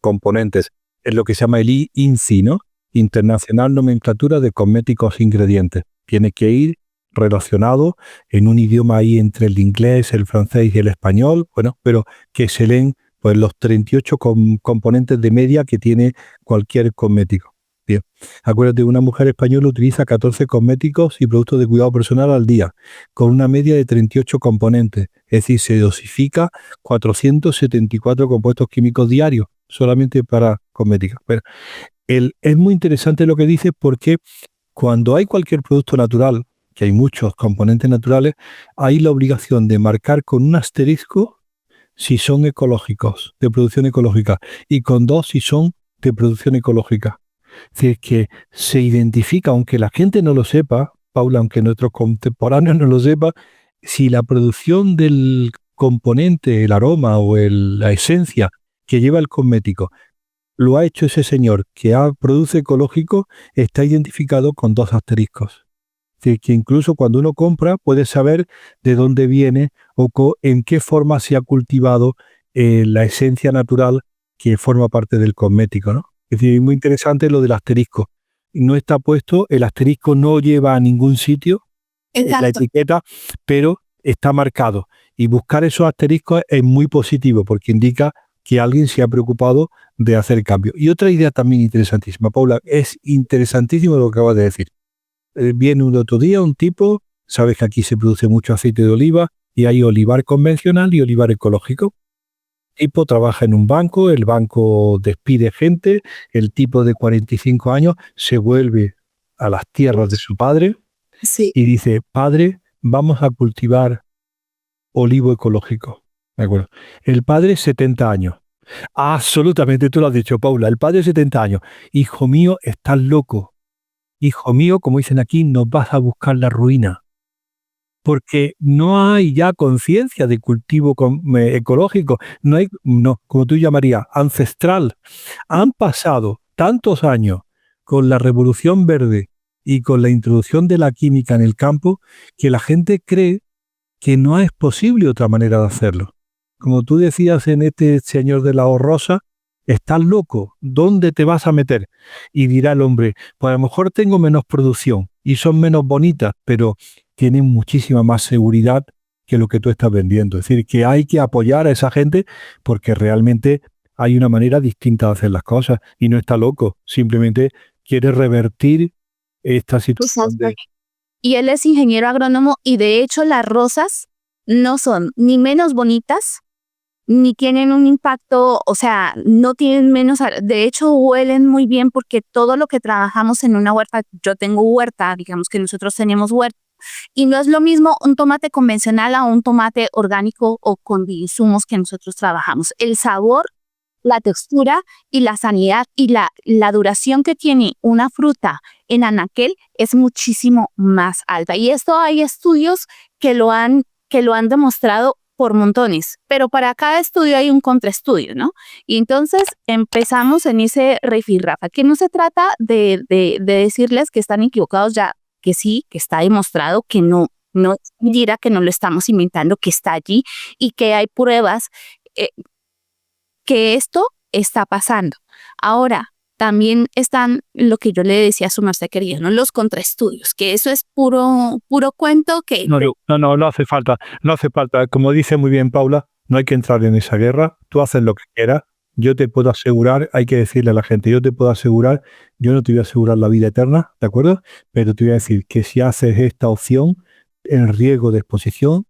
componentes. Es lo que se llama el INCI, ¿no? Internacional Nomenclatura de Cosméticos Ingredientes. Tiene que ir relacionado en un idioma ahí entre el inglés, el francés y el español, bueno, pero que se leen pues los 38 componentes de media que tiene cualquier cosmético. Bien. Acuérdate, una mujer española utiliza 14 cosméticos y productos de cuidado personal al día, con una media de 38 componentes, es decir, se dosifica 474 compuestos químicos diarios, solamente para cosmética. Bueno, es muy interesante lo que dice porque cuando hay cualquier producto natural, que hay muchos componentes naturales, hay la obligación de marcar con un asterisco si son ecológicos, de producción ecológica, y con 2 si son de producción ecológica. Es decir, que se identifica, aunque la gente no lo sepa, Paula, aunque nuestros contemporáneos no lo sepan, si la producción del componente, el aroma o la esencia que lleva el cosmético lo ha hecho ese señor que produce ecológico, está identificado con 2 asteriscos. Es decir, que incluso cuando uno compra puede saber de dónde viene o en qué forma se ha cultivado la esencia natural que forma parte del cosmético, ¿no? Es decir, es muy interesante lo del asterisco. No está puesto, el asterisco no lleva a ningún sitio la etiqueta, pero está marcado. Y buscar esos asteriscos es muy positivo porque indica que alguien se ha preocupado de hacer cambio. Y otra idea también interesantísima, Paula, es interesantísimo lo que acabas de decir. Viene un otro día un tipo, sabes que aquí se produce mucho aceite de oliva y hay olivar convencional y olivar ecológico. El tipo trabaja en un banco, el banco despide gente, el tipo de 45 años se vuelve a las tierras de su padre y dice, padre, vamos a cultivar olivo ecológico. ¿De acuerdo? El padre, 70 años. Absolutamente, tú lo has dicho, Paula. El padre de 70 años. Hijo mío, estás loco. Hijo mío, como dicen aquí, nos vas a buscar la ruina. Porque no hay ya conciencia de cultivo ecológico. No hay, no, como tú llamarías, ancestral. Han pasado tantos años con la revolución verde y con la introducción de la química en el campo que la gente cree que no es posible otra manera de hacerlo. Como tú decías en este señor de la rosa, estás loco, ¿dónde te vas a meter? Y dirá el hombre, pues a lo mejor tengo menos producción y son menos bonitas, pero tienen muchísima más seguridad que lo que tú estás vendiendo. Es decir, que hay que apoyar a esa gente porque realmente hay una manera distinta de hacer las cosas y no está loco, simplemente quiere revertir esta situación Exacto. Y él es ingeniero agrónomo y de hecho las rosas no son ni menos bonitas, ni tienen un impacto, o sea, no tienen menos, de hecho huelen muy bien porque todo lo que trabajamos en una huerta, yo tengo huerta, digamos que nosotros tenemos huerta, y no es lo mismo un tomate convencional a un tomate orgánico o con insumos que nosotros trabajamos. El sabor, la textura y la sanidad y la duración que tiene una fruta en anaquel es muchísimo más alta. Y esto hay estudios que lo han demostrado por montones, pero para cada estudio hay un contraestudio, ¿no? Y entonces empezamos en ese rifirrafa, que no se trata de decirles que están equivocados ya, que sí, que está demostrado, que no es mentira, que no lo estamos inventando, que está allí y que hay pruebas que esto está pasando. Ahora, también están lo que yo le decía a su merced querida, ¿no? Los contraestudios, que eso es puro cuento que... No hace falta, no hace falta. Como dice muy bien Paula, no hay que entrar en esa guerra, tú haces lo que quieras, yo te puedo asegurar, hay que decirle a la gente, yo te puedo asegurar, yo no te voy a asegurar la vida eterna, ¿de acuerdo? Pero te voy a decir que si haces esta opción, el riesgo de exposición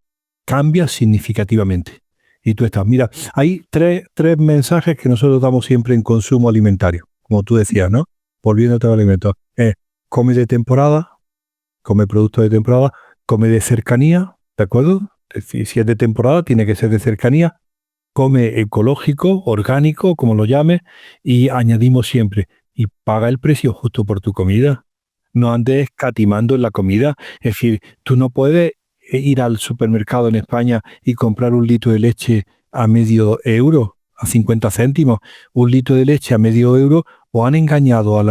cambia significativamente. Y tú estás, mira, hay tres mensajes que nosotros damos siempre en consumo alimentario, como tú decías, ¿no? Volviendo a los alimentos. Come de temporada, come productos de temporada, come de cercanía, ¿de acuerdo? Es decir, si es de temporada, tiene que ser de cercanía. Come ecológico, orgánico, como lo llames, y añadimos siempre, y paga el precio justo por tu comida. No andes escatimando en la comida. Es decir, tú no puedes ir al supermercado en España y comprar un litro de leche a medio euro, a 50 céntimos. Un litro de leche a medio euro, o han engañado al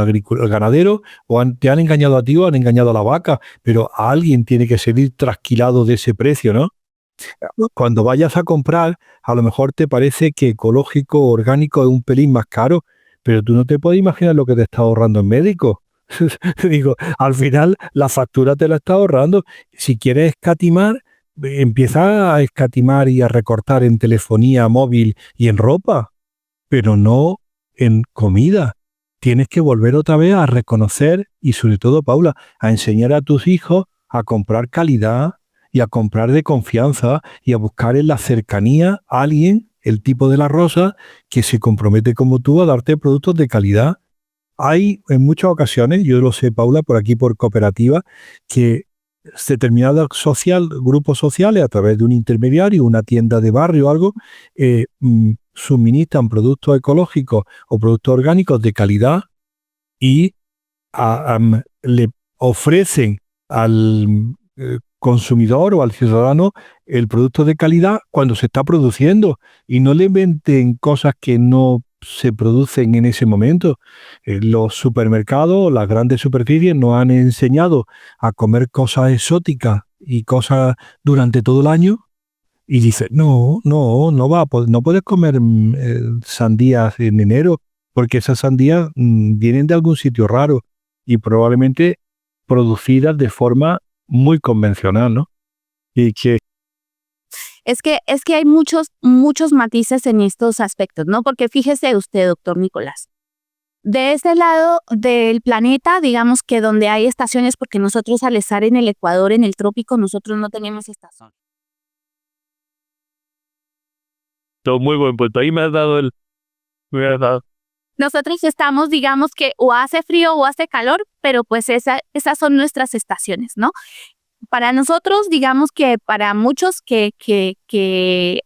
ganadero, o te han engañado a ti, o han engañado a la vaca, pero a alguien tiene que salir trasquilado de ese precio, ¿no? Cuando vayas a comprar, a lo mejor te parece que ecológico o orgánico es un pelín más caro, pero tú no te puedes imaginar lo que te está ahorrando en médico. Digo, al final la factura te la está ahorrando. Si quieres escatimar, empieza a escatimar y a recortar en telefonía móvil y en ropa, pero no en comida. Tienes que volver otra vez a reconocer y sobre todo, Paula, a enseñar a tus hijos a comprar calidad y a comprar de confianza y a buscar en la cercanía a alguien, el tipo de la rosa, que se compromete como tú a darte productos de calidad. Hay en muchas ocasiones, yo lo sé, Paula, por aquí por cooperativa, que determinados grupos sociales, a través de un intermediario, una tienda de barrio o algo, suministran productos ecológicos o productos orgánicos de calidad y le ofrecen al consumidor o al ciudadano el producto de calidad cuando se está produciendo y no le venden cosas que no se producen en ese momento. Los supermercados, las grandes superficies nos han enseñado a comer cosas exóticas y cosas durante todo el año y dices, no puedes comer sandías en enero porque esas sandías vienen de algún sitio raro y probablemente producidas de forma muy convencional, ¿no? Y que Es que hay muchos matices en estos aspectos, ¿no? Porque fíjese usted, doctor Nicolás, de ese lado del planeta, digamos que donde hay estaciones, porque nosotros al estar en el Ecuador, en el trópico, nosotros no tenemos estación. muy buen punto. Ahí me has dado Nosotros estamos, digamos que o hace frío o hace calor, pero pues esas son nuestras estaciones, ¿no? Para nosotros, digamos que para muchos que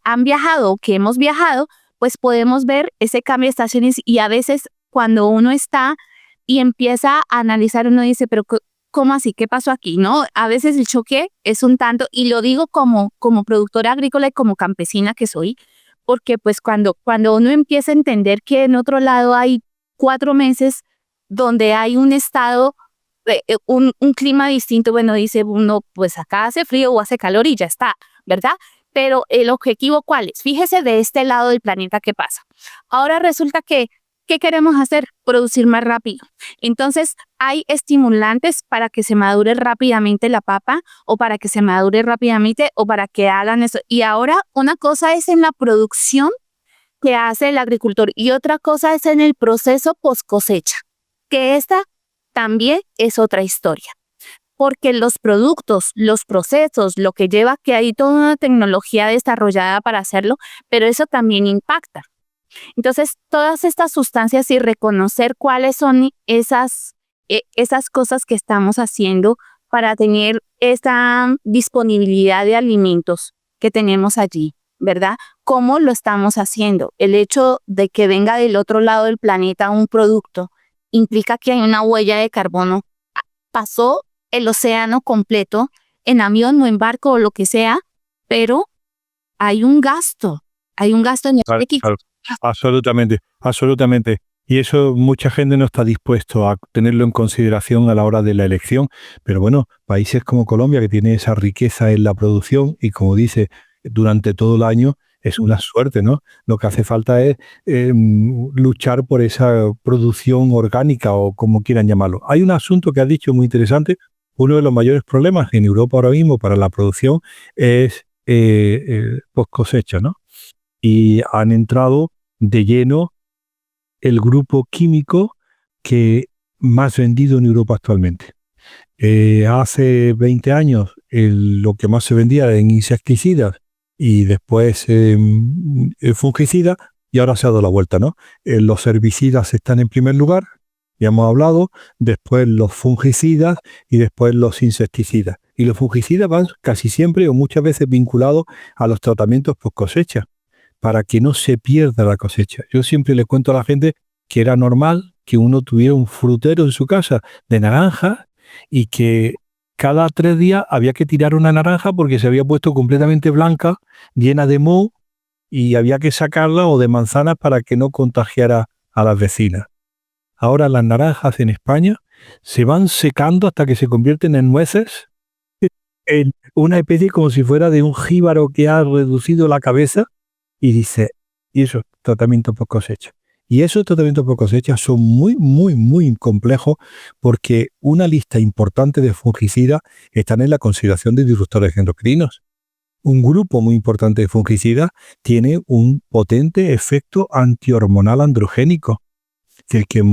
han viajado, que hemos viajado, pues podemos ver ese cambio de estaciones y a veces cuando uno está y empieza a analizar, uno dice, pero ¿cómo así? ¿Qué pasó aquí? ¿No? A veces el choque es un tanto, y lo digo como productora agrícola y como campesina que soy, porque pues cuando uno empieza a entender que en otro lado hay 4 meses donde hay un estado, un clima distinto, bueno, dice uno, pues acá hace frío o hace calor y ya está, ¿verdad? Pero el objetivo, ¿cuál es? Fíjese de este lado del planeta qué pasa. Ahora resulta que, ¿qué queremos hacer? Producir más rápido. Entonces, hay estimulantes para que se madure rápidamente la papa o para que se madure rápidamente o para que hagan eso. Y ahora una cosa es en la producción que hace el agricultor y otra cosa es en el proceso post cosecha, que esta también es otra historia. Porque los productos, los procesos, lo que lleva que hay toda una tecnología desarrollada para hacerlo, pero eso también impacta. Entonces, todas estas sustancias y reconocer cuáles son esas cosas que estamos haciendo para tener esa disponibilidad de alimentos que tenemos allí, ¿verdad? ¿Cómo lo estamos haciendo? El hecho de que venga del otro lado del planeta un producto implica que hay una huella de carbono. Pasó el océano completo en avión o en barco o lo que sea, pero hay un gasto energético. Claro, absolutamente, absolutamente. Y eso mucha gente no está dispuesto a tenerlo en consideración a la hora de la elección. Pero bueno, países como Colombia, que tiene esa riqueza en la producción y como dice, durante todo el año, es una suerte, ¿no? Lo que hace falta es luchar por esa producción orgánica o como quieran llamarlo. Hay un asunto que has dicho muy interesante. Uno de los mayores problemas en Europa ahora mismo para la producción es post cosecha, ¿no? Y han entrado de lleno el grupo químico que más vendido en Europa actualmente. Hace 20 años lo que más se vendía eran insecticidas y después fungicidas, y ahora se ha dado la vuelta, ¿no? Los herbicidas están en primer lugar, ya hemos hablado, después los fungicidas y después los insecticidas. Y los fungicidas van casi siempre o muchas veces vinculados a los tratamientos post cosecha, para que no se pierda la cosecha. Yo siempre le cuento a la gente que era normal que uno tuviera un frutero en su casa de naranja y que cada 3 días había que tirar una naranja porque se había puesto completamente blanca, llena de moho, y había que sacarla, o de manzanas, para que no contagiara a las vecinas. Ahora las naranjas en España se van secando hasta que se convierten en nueces, en una especie como si fuera de un jíbaro que ha reducido la cabeza, y dice, y eso, tratamiento por cosecha. Y esos tratamientos por cosecha son muy, muy, muy complejos, porque una lista importante de fungicidas están en la consideración de disruptores endocrinos. Un grupo muy importante de fungicidas tiene un potente efecto antihormonal androgénico, del que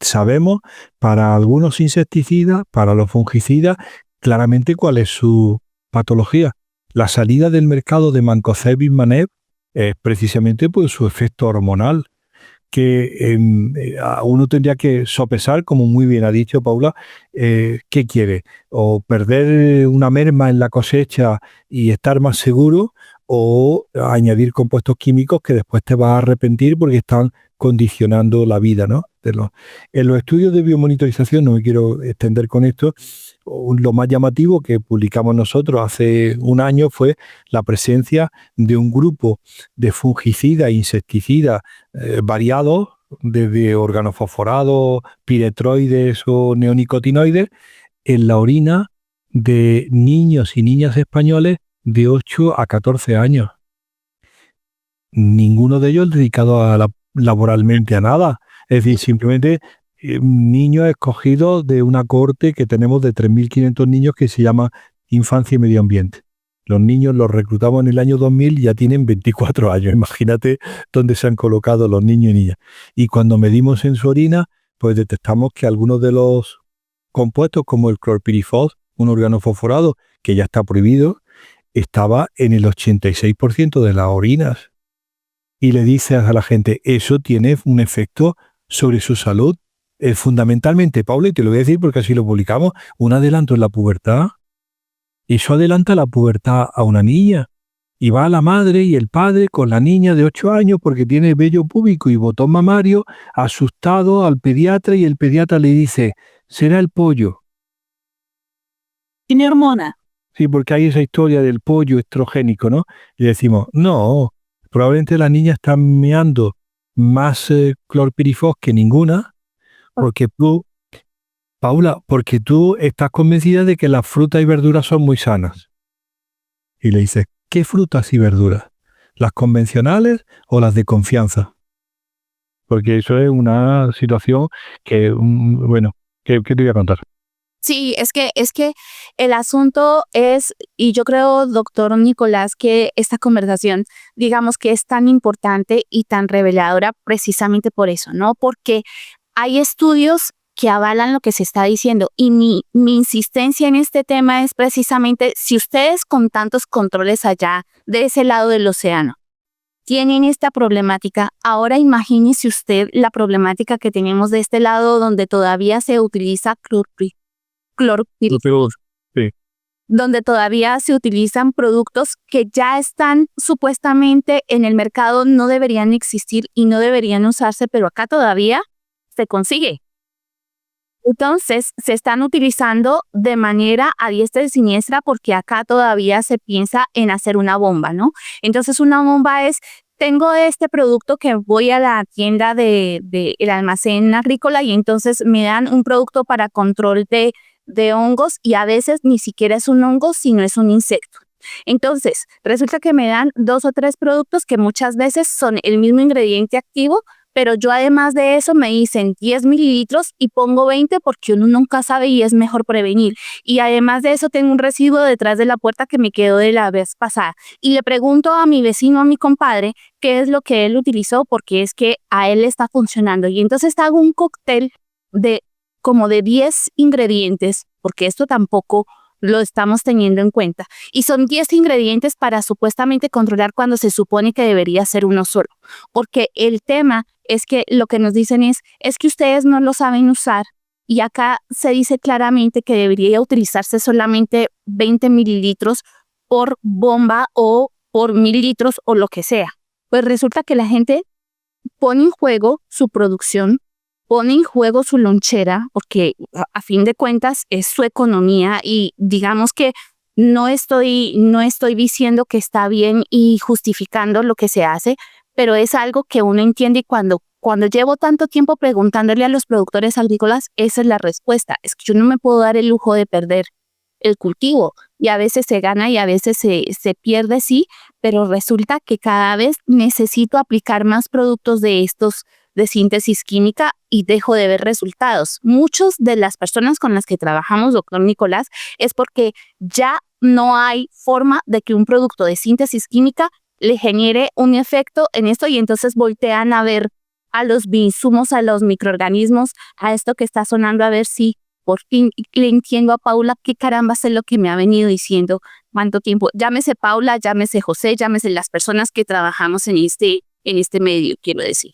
sabemos para algunos insecticidas, para los fungicidas, claramente cuál es su patología. La salida del mercado de Mancozeb y Maneb es precisamente por su efecto hormonal, que uno tendría que sopesar, como muy bien ha dicho Paula, ¿qué quiere? O perder una merma en la cosecha y estar más seguro, o añadir compuestos químicos que después te vas a arrepentir porque están condicionando la vida, ¿no? En los estudios de biomonitorización, no me quiero extender con esto, lo más llamativo que publicamos nosotros hace un año fue la presencia de un grupo de fungicidas e insecticidas variados, desde organofosforados, piretroides o neonicotinoides, en la orina de niños y niñas españoles de 8 a 14 años. Ninguno de ellos dedicado laboralmente a nada. Es decir, simplemente niños escogidos de una cohorte que tenemos de 3.500 niños que se llama Infancia y Medio Ambiente. Los niños los reclutamos en el año 2000 y ya tienen 24 años. Imagínate dónde se han colocado los niños y niñas. Y cuando medimos en su orina, pues detectamos que algunos de los compuestos, como el clorpirifos, un organofosforado que ya está prohibido, estaba en el 86% de las orinas. Y le dices a la gente, eso tiene un efecto sobre su salud. Fundamentalmente, Paula, y te lo voy a decir porque así lo publicamos, un adelanto en la pubertad. Eso adelanta la pubertad a una niña. Y va la madre y el padre con la niña de 8 años porque tiene vello púbico y botón mamario, asustado al pediatra, y el pediatra le dice, será el pollo. Tiene hormona. Sí, porque hay esa historia del pollo estrogénico, ¿no? Y decimos, no, probablemente la niña está meando más clorpirifos que ninguna, porque tú, Paula, porque tú estás convencida de que las frutas y verduras son muy sanas. Y le dices, ¿qué frutas y verduras? ¿Las convencionales o las de confianza? Porque eso es una situación que, bueno, ¿qué te voy a contar? Sí, es que el asunto es, y yo creo, doctor Nicolás, que esta conversación, digamos que es tan importante y tan reveladora precisamente por eso, ¿no? Porque hay estudios que avalan lo que se está diciendo, y mi insistencia en este tema es precisamente, si ustedes con tantos controles allá de ese lado del océano tienen esta problemática, ahora imagínese usted la problemática que tenemos de este lado donde todavía se utiliza clorpirifos, Sí. donde todavía se utilizan productos que ya están supuestamente en el mercado, no deberían existir y no deberían usarse, pero acá todavía se consigue. Entonces, se están utilizando de manera a diestra y siniestra porque acá todavía se piensa en hacer una bomba, ¿no? Entonces, una bomba es, tengo este producto que voy a la tienda el almacén agrícola y entonces me dan un producto para control de hongos y a veces ni siquiera es un hongo, sino es un insecto. Entonces, resulta que me dan 2 o 3 productos que muchas veces son el mismo ingrediente activo, pero yo además de eso me dicen 10 mililitros y pongo 20 porque uno nunca sabe y es mejor prevenir. Y además de eso tengo un residuo detrás de la puerta que me quedó de la vez pasada. Y le pregunto a mi vecino, a mi compadre, qué es lo que él utilizó porque es que a él le está funcionando. Y entonces hago un cóctel de como de 10 ingredientes, porque esto tampoco lo estamos teniendo en cuenta. Y son 10 ingredientes para supuestamente controlar cuando se supone que debería ser uno solo. Porque el tema es que lo que nos dicen es que ustedes no lo saben usar y acá se dice claramente que debería utilizarse solamente 20 mililitros por bomba o por mililitros o lo que sea. Pues resulta que la gente pone en juego su producción, pone en juego su lonchera, porque a fin de cuentas es su economía y digamos que no estoy diciendo que está bien y justificando lo que se hace, pero es algo que uno entiende y cuando llevo tanto tiempo preguntándole a los productores agrícolas, esa es la respuesta. Es que yo no me puedo dar el lujo de perder el cultivo y a veces se gana y a veces se pierde, sí, pero resulta que cada vez necesito aplicar más productos de estos de síntesis química y dejo de ver resultados. Muchas de las personas con las que trabajamos, doctor Nicolás, es porque ya no hay forma de que un producto de síntesis química le genere un efecto en esto y entonces voltean a ver a los insumos, a los microorganismos, a esto que está sonando, a ver si por fin le entiendo a Paula qué caramba es lo que me ha venido diciendo cuánto tiempo. Llámese Paula, llámese José, llámese las personas que trabajamos en este medio, quiero decir.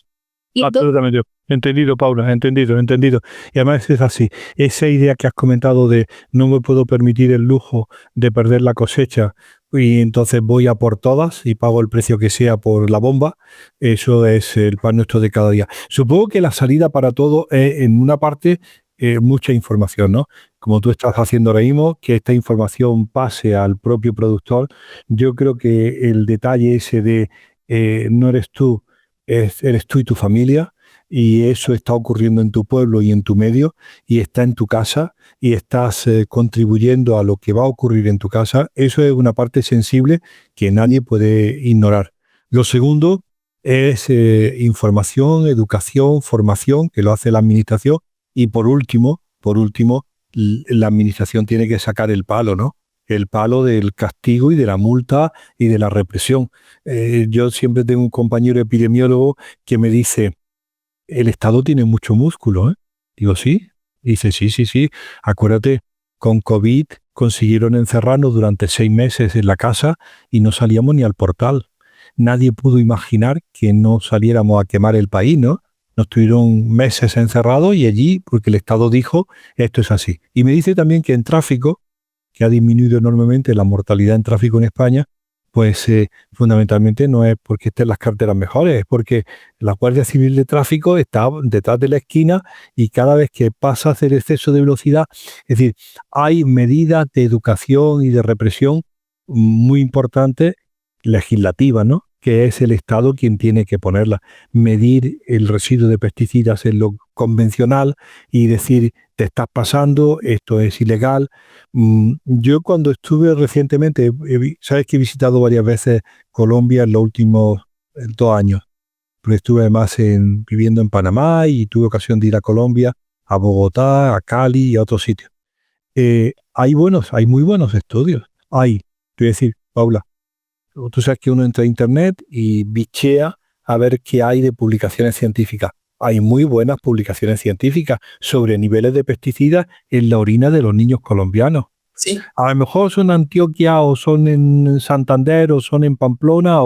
Absolutamente. Entendido, Paula, entendido. Y además es así. Esa idea que has comentado de no me puedo permitir el lujo de perder la cosecha y entonces voy a por todas y pago el precio que sea por la bomba, eso es el pan nuestro de cada día. Supongo que la salida para todo es, en una parte, mucha información, ¿no? Como tú estás haciendo ahora mismo, que esta información pase al propio productor. Yo creo que el detalle ese de no eres tú, eres tú y tu familia, y eso está ocurriendo en tu pueblo y en tu medio, y está en tu casa, y estás contribuyendo a lo que va a ocurrir en tu casa. Eso es una parte sensible que nadie puede ignorar. Lo segundo es información, educación, formación, que lo hace la administración, y por último, la administración tiene que sacar el palo, ¿no? El palo del castigo y de la multa y de la represión. Yo siempre tengo un compañero epidemiólogo que me dice, el Estado tiene mucho músculo, ¿eh? Digo, ¿sí? Dice, sí. Acuérdate, con COVID consiguieron encerrarnos durante 6 meses en la casa y no salíamos ni al portal. Nadie pudo imaginar que no saliéramos a quemar el país, ¿no? Nos tuvieron meses encerrados y allí, porque el Estado dijo, esto es así. Y me dice también que en tráfico, que ha disminuido enormemente la mortalidad en tráfico en España, pues fundamentalmente no es porque estén las carreteras mejores, es porque la Guardia Civil de Tráfico está detrás de la esquina y cada vez que pasa a hacer exceso de velocidad, es decir, hay medidas de educación y de represión muy importantes, legislativas, ¿no? Que es el Estado quien tiene que ponerla. Medir el residuo de pesticidas en lo convencional y decir, te estás pasando, esto es ilegal. Yo cuando estuve recientemente, sabes que he visitado varias veces Colombia en los últimos 2 años, pero estuve además viviendo en Panamá y tuve ocasión de ir a Colombia, a Bogotá, a Cali y a otros sitios. Hay muy buenos estudios. Te voy a decir, Paula, tú sabes que uno entra a internet y bichea a ver qué hay de publicaciones científicas. Hay muy buenas publicaciones científicas sobre niveles de pesticidas en la orina de los niños colombianos. Sí. A lo mejor son en Antioquia o son en Santander o son en Pamplona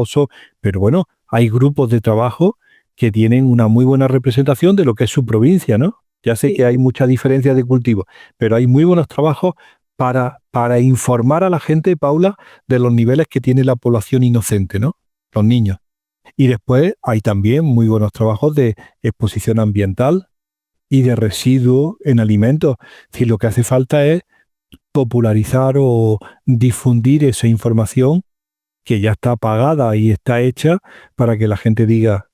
pero bueno, hay grupos de trabajo que tienen una muy buena representación de lo que es su provincia, ¿no? Ya sé que hay mucha diferencia de cultivo, pero hay muy buenos trabajos para informar a la gente, Paula, de los niveles que tiene la población inocente, ¿no? Los niños. Y después hay también muy buenos trabajos de exposición ambiental y de residuos en alimentos. Si lo que hace falta es popularizar o difundir esa información que ya está pagada y está hecha para que la gente diga,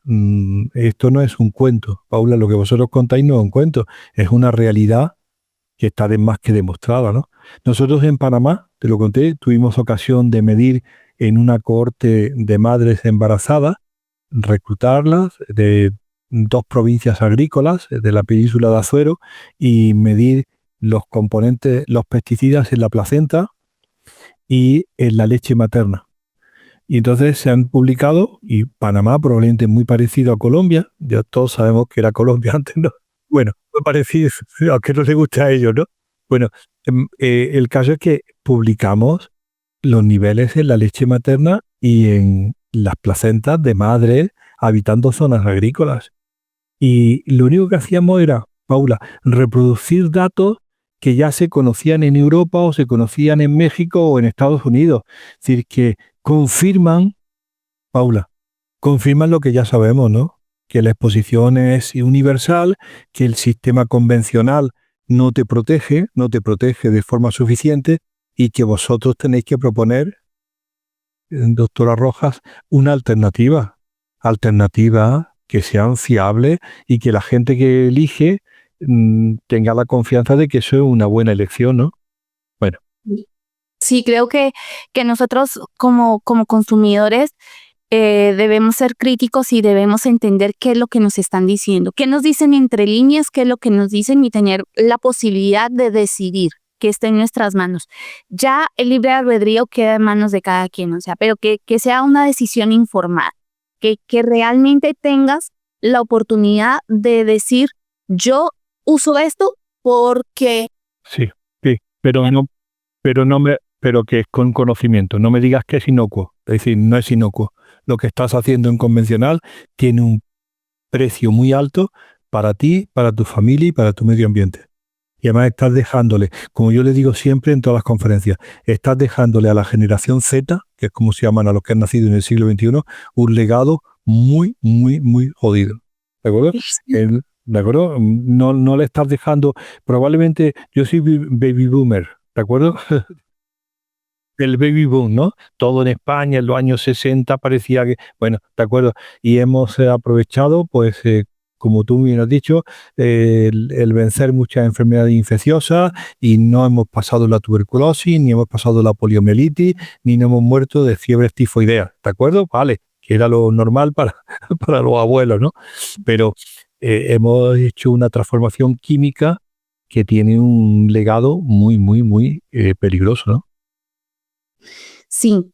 esto no es un cuento. Paula, lo que vosotros contáis no es un cuento, es una realidad que está más que demostrada, ¿no? Nosotros en Panamá, te lo conté, tuvimos ocasión de medir en una cohorte de madres embarazadas, reclutarlas de 2 provincias agrícolas de la península de Azuero y medir los componentes, los pesticidas en la placenta y en la leche materna. Y entonces se han publicado, y Panamá probablemente muy parecido a Colombia, ya todos sabemos que era Colombia antes, ¿no? Bueno, muy parecido, aunque no les gusta a ellos, ¿no? Bueno, el caso es que publicamos los niveles en la leche materna y en las placentas de madres habitando zonas agrícolas. Y lo único que hacíamos era, Paula, reproducir datos que ya se conocían en Europa o se conocían en México o en Estados Unidos. Es decir, que confirman, Paula, confirman lo que ya sabemos, ¿no? Que la exposición es universal, que el sistema convencional no te protege de forma suficiente y que vosotros tenéis que proponer, doctora Rojas, una alternativa que sean fiables y que la gente que elige tenga la confianza de que eso es una buena elección, ¿no? Bueno. Sí, creo que nosotros como consumidores debemos ser críticos y debemos entender qué es lo que nos están diciendo, qué nos dicen entre líneas, qué es lo que nos dicen y tener la posibilidad de decidir que esté en nuestras manos. Ya el libre albedrío queda en manos de cada quien, o sea, pero que sea una decisión informada, que realmente tengas la oportunidad de decir, yo uso esto porque... Sí, pero que es con conocimiento. No me digas que es inocuo. Es decir, no es inocuo. Lo que estás haciendo en convencional tiene un precio muy alto para ti, para tu familia y para tu medio ambiente. Y además estás dejándole, como yo le digo siempre en todas las conferencias, estás dejándole a la generación Z, que es como se llaman a los que han nacido en el siglo XXI, un legado muy, muy, muy jodido. ¿De acuerdo? ¿De acuerdo? No le estás dejando, probablemente, yo soy baby boomer, ¿de acuerdo? El baby boom, ¿no? Todo en España en los años 60 parecía que, bueno, ¿de acuerdo? Y hemos aprovechado, pues, como tú bien has dicho, el vencer muchas enfermedades infecciosas y no hemos pasado la tuberculosis, ni hemos pasado la poliomielitis, ni no hemos muerto de fiebres tifoideas, ¿de acuerdo? Vale, que era lo normal para los abuelos, ¿no? Pero hemos hecho una transformación química que tiene un legado muy, muy, muy peligroso, ¿no? Sí,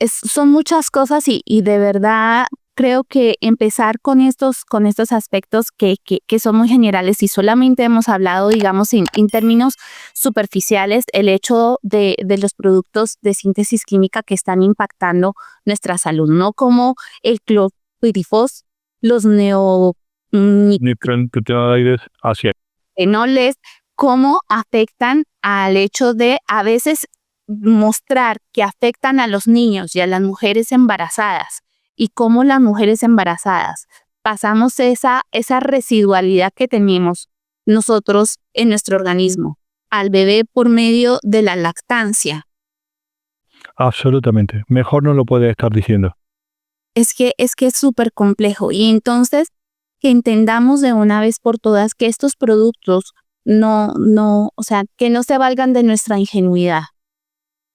son muchas cosas y de verdad creo que empezar con estos aspectos que son muy generales y solamente hemos hablado, digamos, en términos superficiales, el hecho de los productos de síntesis química que están impactando nuestra salud, ¿no? Como el clorpirifos, los Nitroglicerolaires, así es. fenoles, cómo afectan al hecho de a veces mostrar que afectan a los niños y a las mujeres embarazadas y cómo las mujeres embarazadas pasamos esa residualidad que tenemos nosotros en nuestro organismo al bebé por medio de la lactancia. Absolutamente. Mejor no lo puedes estar diciendo. Es que es súper complejo. Y entonces, que entendamos de una vez por todas que estos productos o sea, que no se valgan de nuestra ingenuidad,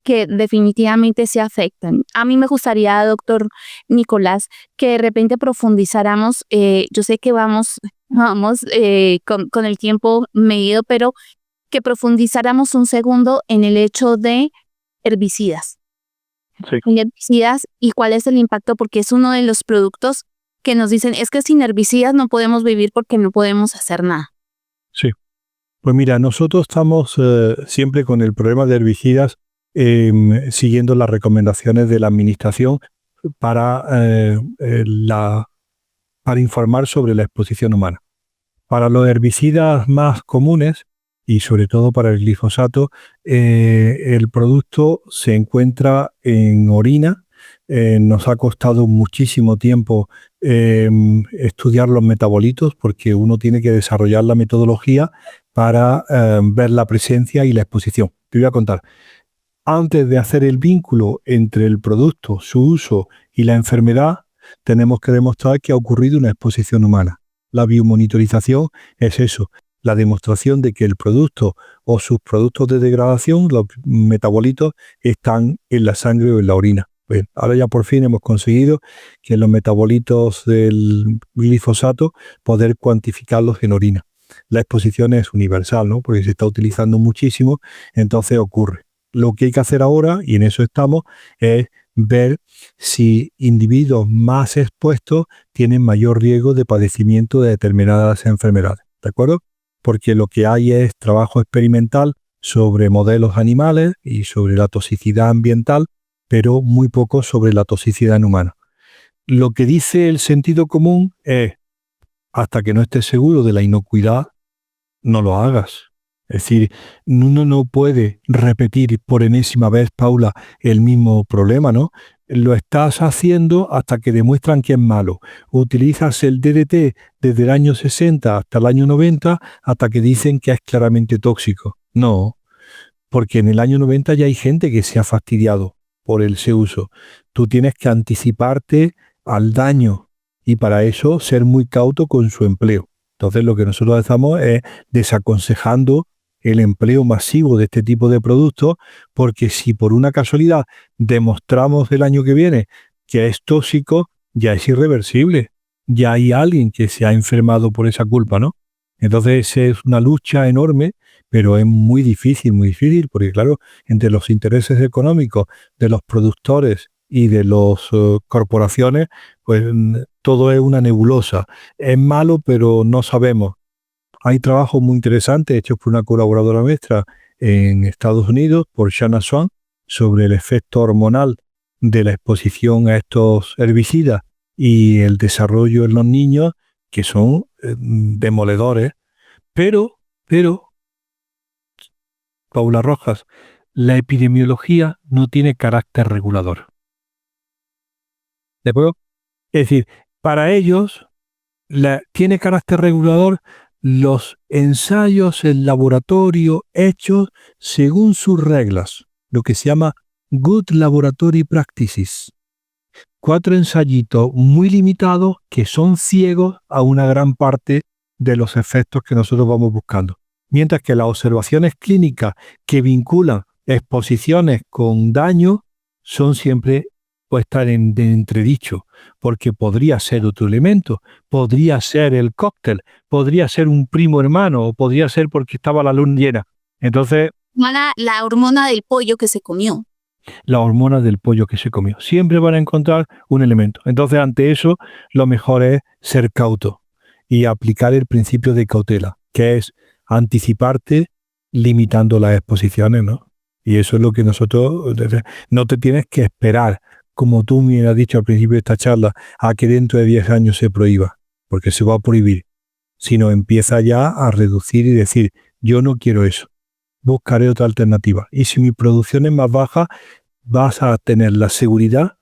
que definitivamente se afectan. A mí me gustaría, doctor Nicolás, que de repente profundizáramos, yo sé que vamos con el tiempo medido, pero que profundizáramos un segundo en el hecho de herbicidas. Sí. Herbicidas y cuál es el impacto, porque es uno de los productos que nos dicen, es que sin herbicidas no podemos vivir porque no podemos hacer nada. Sí. Pues mira, nosotros estamos siempre con el problema de herbicidas siguiendo las recomendaciones de la administración para informar sobre la exposición humana. Para los herbicidas más comunes, y sobre todo para el glifosato, el producto se encuentra en orina. Nos ha costado muchísimo tiempo estudiar los metabolitos porque uno tiene que desarrollar la metodología para ver la presencia y la exposición. Te voy a contar. Antes de hacer el vínculo entre el producto, su uso y la enfermedad, tenemos que demostrar que ha ocurrido una exposición humana. La biomonitorización es eso, la demostración de que el producto o sus productos de degradación, los metabolitos, están en la sangre o en la orina. Bien, ahora ya por fin hemos conseguido que los metabolitos del glifosato poder cuantificarlos en orina. La exposición es universal, ¿no? Porque se está utilizando muchísimo, entonces ocurre. Lo que hay que hacer ahora, y en eso estamos, es ver si individuos más expuestos tienen mayor riesgo de padecimiento de determinadas enfermedades. ¿De acuerdo? Porque lo que hay es trabajo experimental sobre modelos animales y sobre la toxicidad ambiental, pero muy poco sobre la toxicidad en humanos. Lo que dice el sentido común es, hasta que no estés seguro de la inocuidad, no lo hagas. Es decir, uno no puede repetir por enésima vez, Paula, el mismo problema, ¿no? Lo estás haciendo hasta que demuestran que es malo. Utilizas el DDT desde el año 60 hasta el año 90 hasta que dicen que es claramente tóxico. No, porque en el año 90 ya hay gente que se ha fastidiado por ese uso. Tú tienes que anticiparte al daño y para eso ser muy cauto con su empleo. Entonces lo que nosotros estamos es desaconsejando el empleo masivo de este tipo de productos, porque si por una casualidad demostramos el año que viene que es tóxico, ya es irreversible. Ya hay alguien que se ha enfermado por esa culpa, ¿no? Entonces es una lucha enorme, pero es muy difícil, porque claro, entre los intereses económicos de los productores y de las corporaciones, pues todo es una nebulosa. Es malo, pero no sabemos. Hay trabajos muy interesantes hechos por una colaboradora nuestra en Estados Unidos, por Shanna Swan, sobre el efecto hormonal de la exposición a estos herbicidas y el desarrollo en los niños, que son demoledores. Pero, Paula Rojas, la epidemiología no tiene carácter regulador. ¿De acuerdo? Es decir, para ellos tiene carácter regulador los ensayos en laboratorio hechos según sus reglas, lo que se llama Good Laboratory Practices. 4 ensayitos muy limitados que son ciegos a una gran parte de los efectos que nosotros vamos buscando. Mientras que las observaciones clínicas que vinculan exposiciones con daño son siempre estar en entredicho, porque podría ser otro elemento, podría ser el cóctel, podría ser un primo hermano, o podría ser porque estaba la luna llena. Entonces, la hormona del pollo que se comió. La hormona del pollo que se comió. Siempre van a encontrar un elemento. Entonces, ante eso, lo mejor es ser cauto y aplicar el principio de cautela, que es anticiparte limitando las exposiciones, ¿no? Y eso es lo que nosotros, no te tienes que esperar, como tú me has dicho al principio de esta charla, a que dentro de 10 años se prohíba, porque se va a prohibir, sino empieza ya a reducir y decir, yo no quiero eso. buscaré otra alternativa. Y si mi producción es más baja, vas a tener la seguridad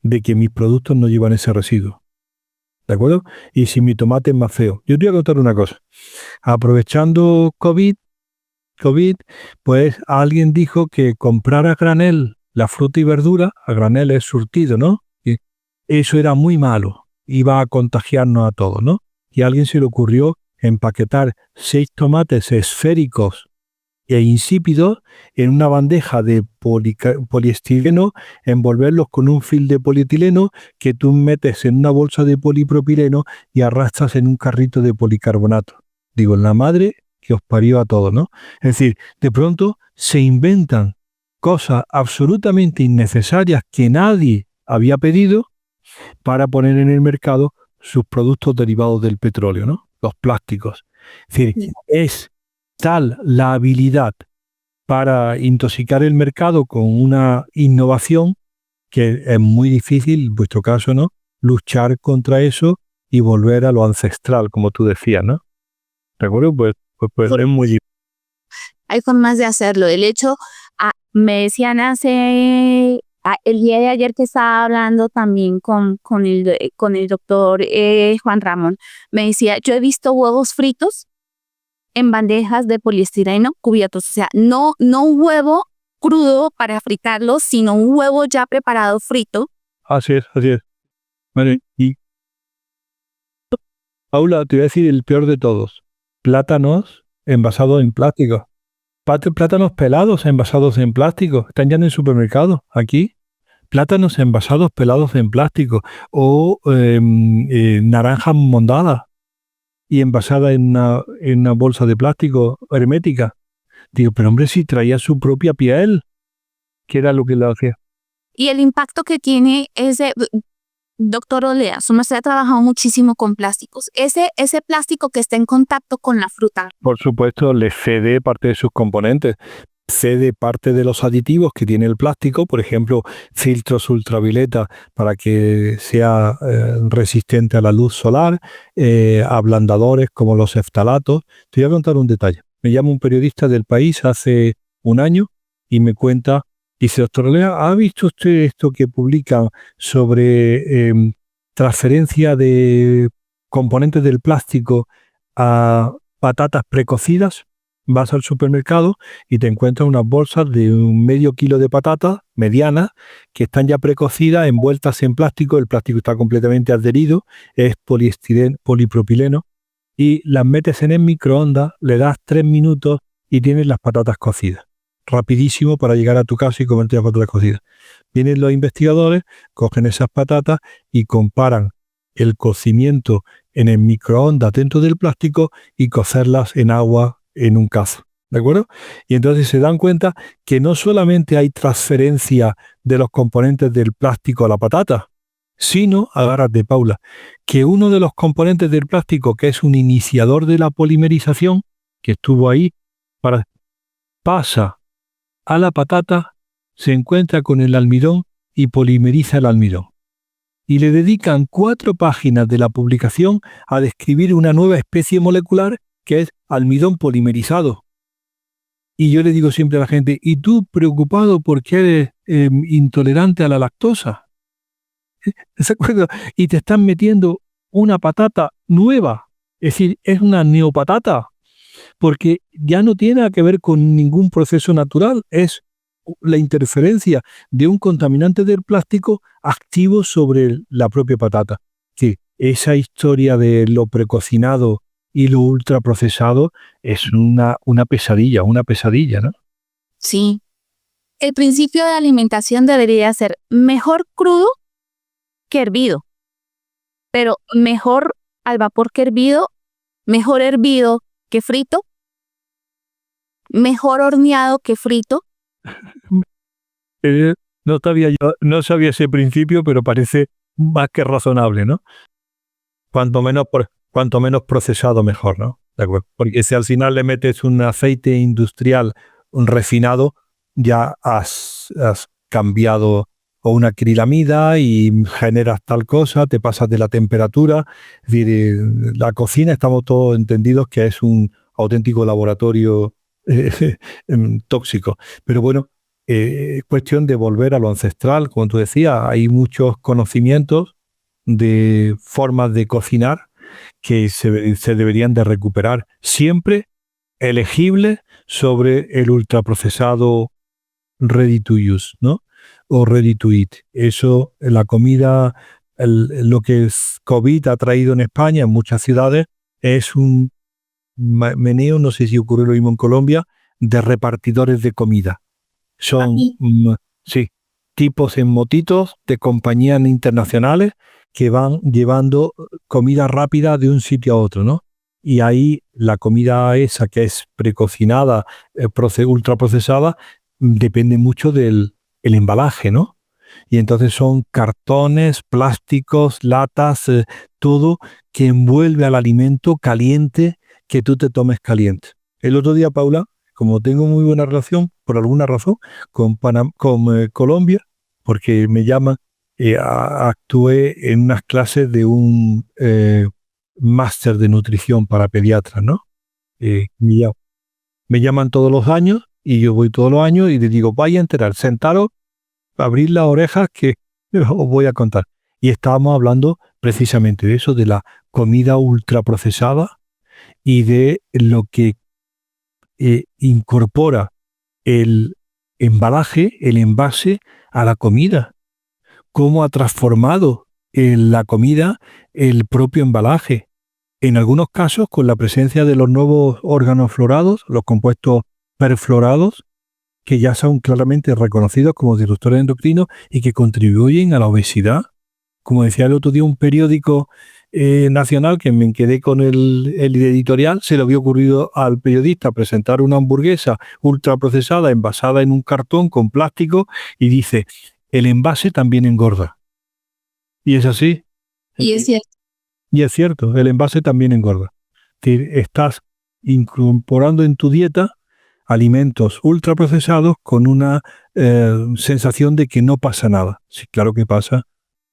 de que mis productos no llevan ese residuo. ¿De acuerdo? Y si mi tomate es más feo. Yo te voy a contar una cosa. Aprovechando COVID, pues alguien dijo que comprar a granel la fruta y verdura, a granel es surtido, ¿no? Y eso era muy malo, iba a contagiarnos a todos, ¿no? Y a alguien se le ocurrió empaquetar 6 tomates esféricos e insípidos en una bandeja de poliestireno, envolverlos con un film de polietileno que tú metes en una bolsa de polipropileno y arrastras en un carrito de policarbonato. Digo, la madre que os parió a todos, ¿no? Es decir, de pronto se inventan cosas absolutamente innecesarias que nadie había pedido para poner en el mercado sus productos derivados del petróleo, ¿no? Los plásticos. Es decir, es tal la habilidad para intoxicar el mercado con una innovación que es muy difícil, en vuestro caso, ¿no? Luchar contra eso y volver a lo ancestral, como tú decías, ¿no? ¿De acuerdo? Pues es muy difícil. Hay formas de hacerlo. El hecho, me decían el día de ayer que estaba hablando también con el doctor Juan Ramón, me decía, yo he visto huevos fritos en bandejas de poliestireno cubiertos. O sea, no un huevo crudo para fritarlo, sino un huevo ya preparado frito. Así es. Vale, y Paula, te voy a decir el peor de todos. Plátanos envasados en plástico. Plátanos pelados envasados en plástico. Están ya en el supermercado, aquí. Plátanos envasados pelados en plástico. O naranjas mondadas y envasadas en una bolsa de plástico hermética. Digo, pero hombre, si traía su propia piel, que era lo que le hacía. Y el impacto que tiene ese... Doctor Olea, su merced ha trabajado muchísimo con plásticos. Ese plástico que está en contacto con la fruta. Por supuesto, le cede parte de sus componentes. Cede parte de los aditivos que tiene el plástico, por ejemplo, filtros ultravioleta para que sea resistente a la luz solar, ablandadores como los eftalatos. Te voy a contar un detalle. Me llama un periodista del País hace un año y me cuenta, dice, doctor Olea, ¿ha visto usted esto que publican sobre transferencia de componentes del plástico a patatas precocidas? Vas al supermercado y te encuentras unas bolsas de un medio kilo de patatas medianas que están ya precocidas, envueltas en plástico. El plástico está completamente adherido, es polipropileno, y las metes en el microondas, le das 3 minutos y tienes las patatas cocidas. Rapidísimo para llegar a tu casa y comerte las patatas cocidas. Vienen los investigadores, cogen esas patatas y comparan el cocimiento en el microondas dentro del plástico y cocerlas en agua en un cazo, ¿de acuerdo? Y entonces se dan cuenta que no solamente hay transferencia de los componentes del plástico a la patata, sino, agárrate Paula, que uno de los componentes del plástico, que es un iniciador de la polimerización, que estuvo ahí, pasa a la patata, se encuentra con el almidón y polimeriza el almidón. Y le dedican 4 páginas de la publicación a describir una nueva especie molecular que es almidón polimerizado. Y yo le digo siempre a la gente, ¿y tú preocupado porque eres intolerante a la lactosa? ¿De acuerdo? Y te están metiendo una patata nueva, es decir, es una neopatata, porque ya no tiene nada que ver con ningún proceso natural, es la interferencia de un contaminante del plástico activo sobre la propia patata. Sí, esa historia de lo precocinado y lo ultraprocesado es una pesadilla, ¿no? Sí. El principio de alimentación debería ser mejor crudo que hervido, pero mejor al vapor que hervido, mejor hervido que frito, mejor horneado que frito. No sabía ese principio, pero parece más que razonable, ¿no? Cuanto menos procesado, mejor, ¿no? ¿De acuerdo? Porque si al final le metes un aceite industrial, un refinado, ya has cambiado o una acrilamida y generas tal cosa, te pasas de la temperatura. Es decir, la cocina, estamos todos entendidos que es un auténtico laboratorio tóxicos. Pero bueno, es cuestión de volver a lo ancestral. Como tú decías, hay muchos conocimientos de formas de cocinar que se deberían de recuperar, siempre elegibles sobre el ultraprocesado ready to use, ¿no? O ready to eat. Eso, la comida, lo que COVID ha traído en España, en muchas ciudades, es un meneo, no sé si ocurre lo mismo en Colombia, de repartidores de comida. Son, sí, tipos en motitos de compañías internacionales que van llevando comida rápida de un sitio a otro, ¿no? Y ahí la comida esa que es precocinada, ultraprocesada, depende mucho del el embalaje, ¿no? Y entonces son cartones, plásticos, latas, todo que envuelve al alimento caliente que tú te tomes caliente. El otro día, Paula, como tengo muy buena relación, por alguna razón, con Colombia, porque me llaman, actué en unas clases de un máster de nutrición para pediatras, ¿no? Me llaman todos los años y yo voy todos los años y les digo, vaya a enterar, sentaros, abrir las orejas que os voy a contar. Y estábamos hablando precisamente de eso, de la comida ultraprocesada y de lo que incorpora el embalaje, el envase a la comida. Cómo ha transformado la comida el propio embalaje. En algunos casos, con la presencia de los nuevos órganos florados, los compuestos perfluorados, que ya son claramente reconocidos como disruptores endocrinos y que contribuyen a la obesidad. Como decía el otro día un periódico nacional, que me quedé con el editorial, se le había ocurrido al periodista presentar una hamburguesa ultraprocesada envasada en un cartón con plástico y dice, el envase también engorda. Y es así. Y es cierto. Y es cierto, el envase también engorda. Es decir, estás incorporando en tu dieta alimentos ultraprocesados con una sensación de que no pasa nada. Sí, claro que pasa.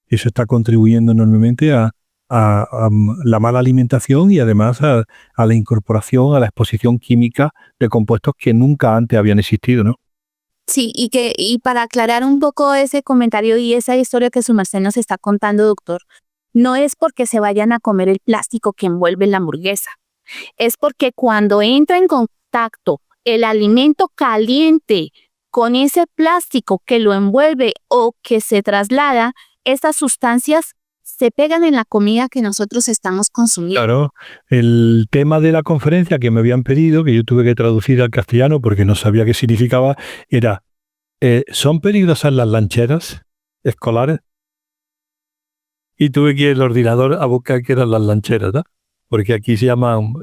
Eso está contribuyendo enormemente a la mala alimentación y además a la incorporación, a la exposición química de compuestos que nunca antes habían existido, ¿no? Sí, y para aclarar un poco ese comentario y esa historia que su merced nos está contando, doctor, no es porque se vayan a comer el plástico que envuelve la hamburguesa. Es porque cuando entra en contacto el alimento caliente con ese plástico que lo envuelve o que se traslada, estas sustancias se pegan en la comida que nosotros estamos consumiendo. Claro, el tema de la conferencia que me habían pedido, que yo tuve que traducir al castellano porque no sabía qué significaba, era, ¿son peligrosas las lancheras escolares? Y tuve que ir al ordenador a buscar qué eran las lancheras, ¿no? Porque aquí se llaman,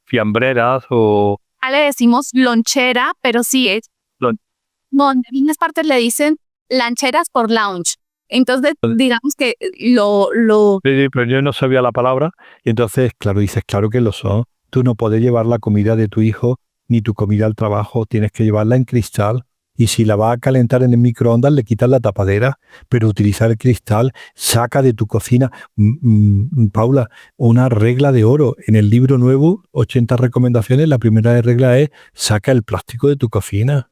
fiambreras o... Le decimos lonchera, pero sí es... No, en algunas partes le dicen lancheras por lounge. Entonces, digamos que lo... Sí, pero yo no sabía la palabra. Y entonces, claro, dices, claro que lo son. Tú no puedes llevar la comida de tu hijo ni tu comida al trabajo. Tienes que llevarla en cristal. Y si la vas a calentar en el microondas, le quitas la tapadera. Pero utilizar el cristal, saca de tu cocina. Paula, una regla de oro. En el libro nuevo, 80 recomendaciones, la primera regla es, saca el plástico de tu cocina.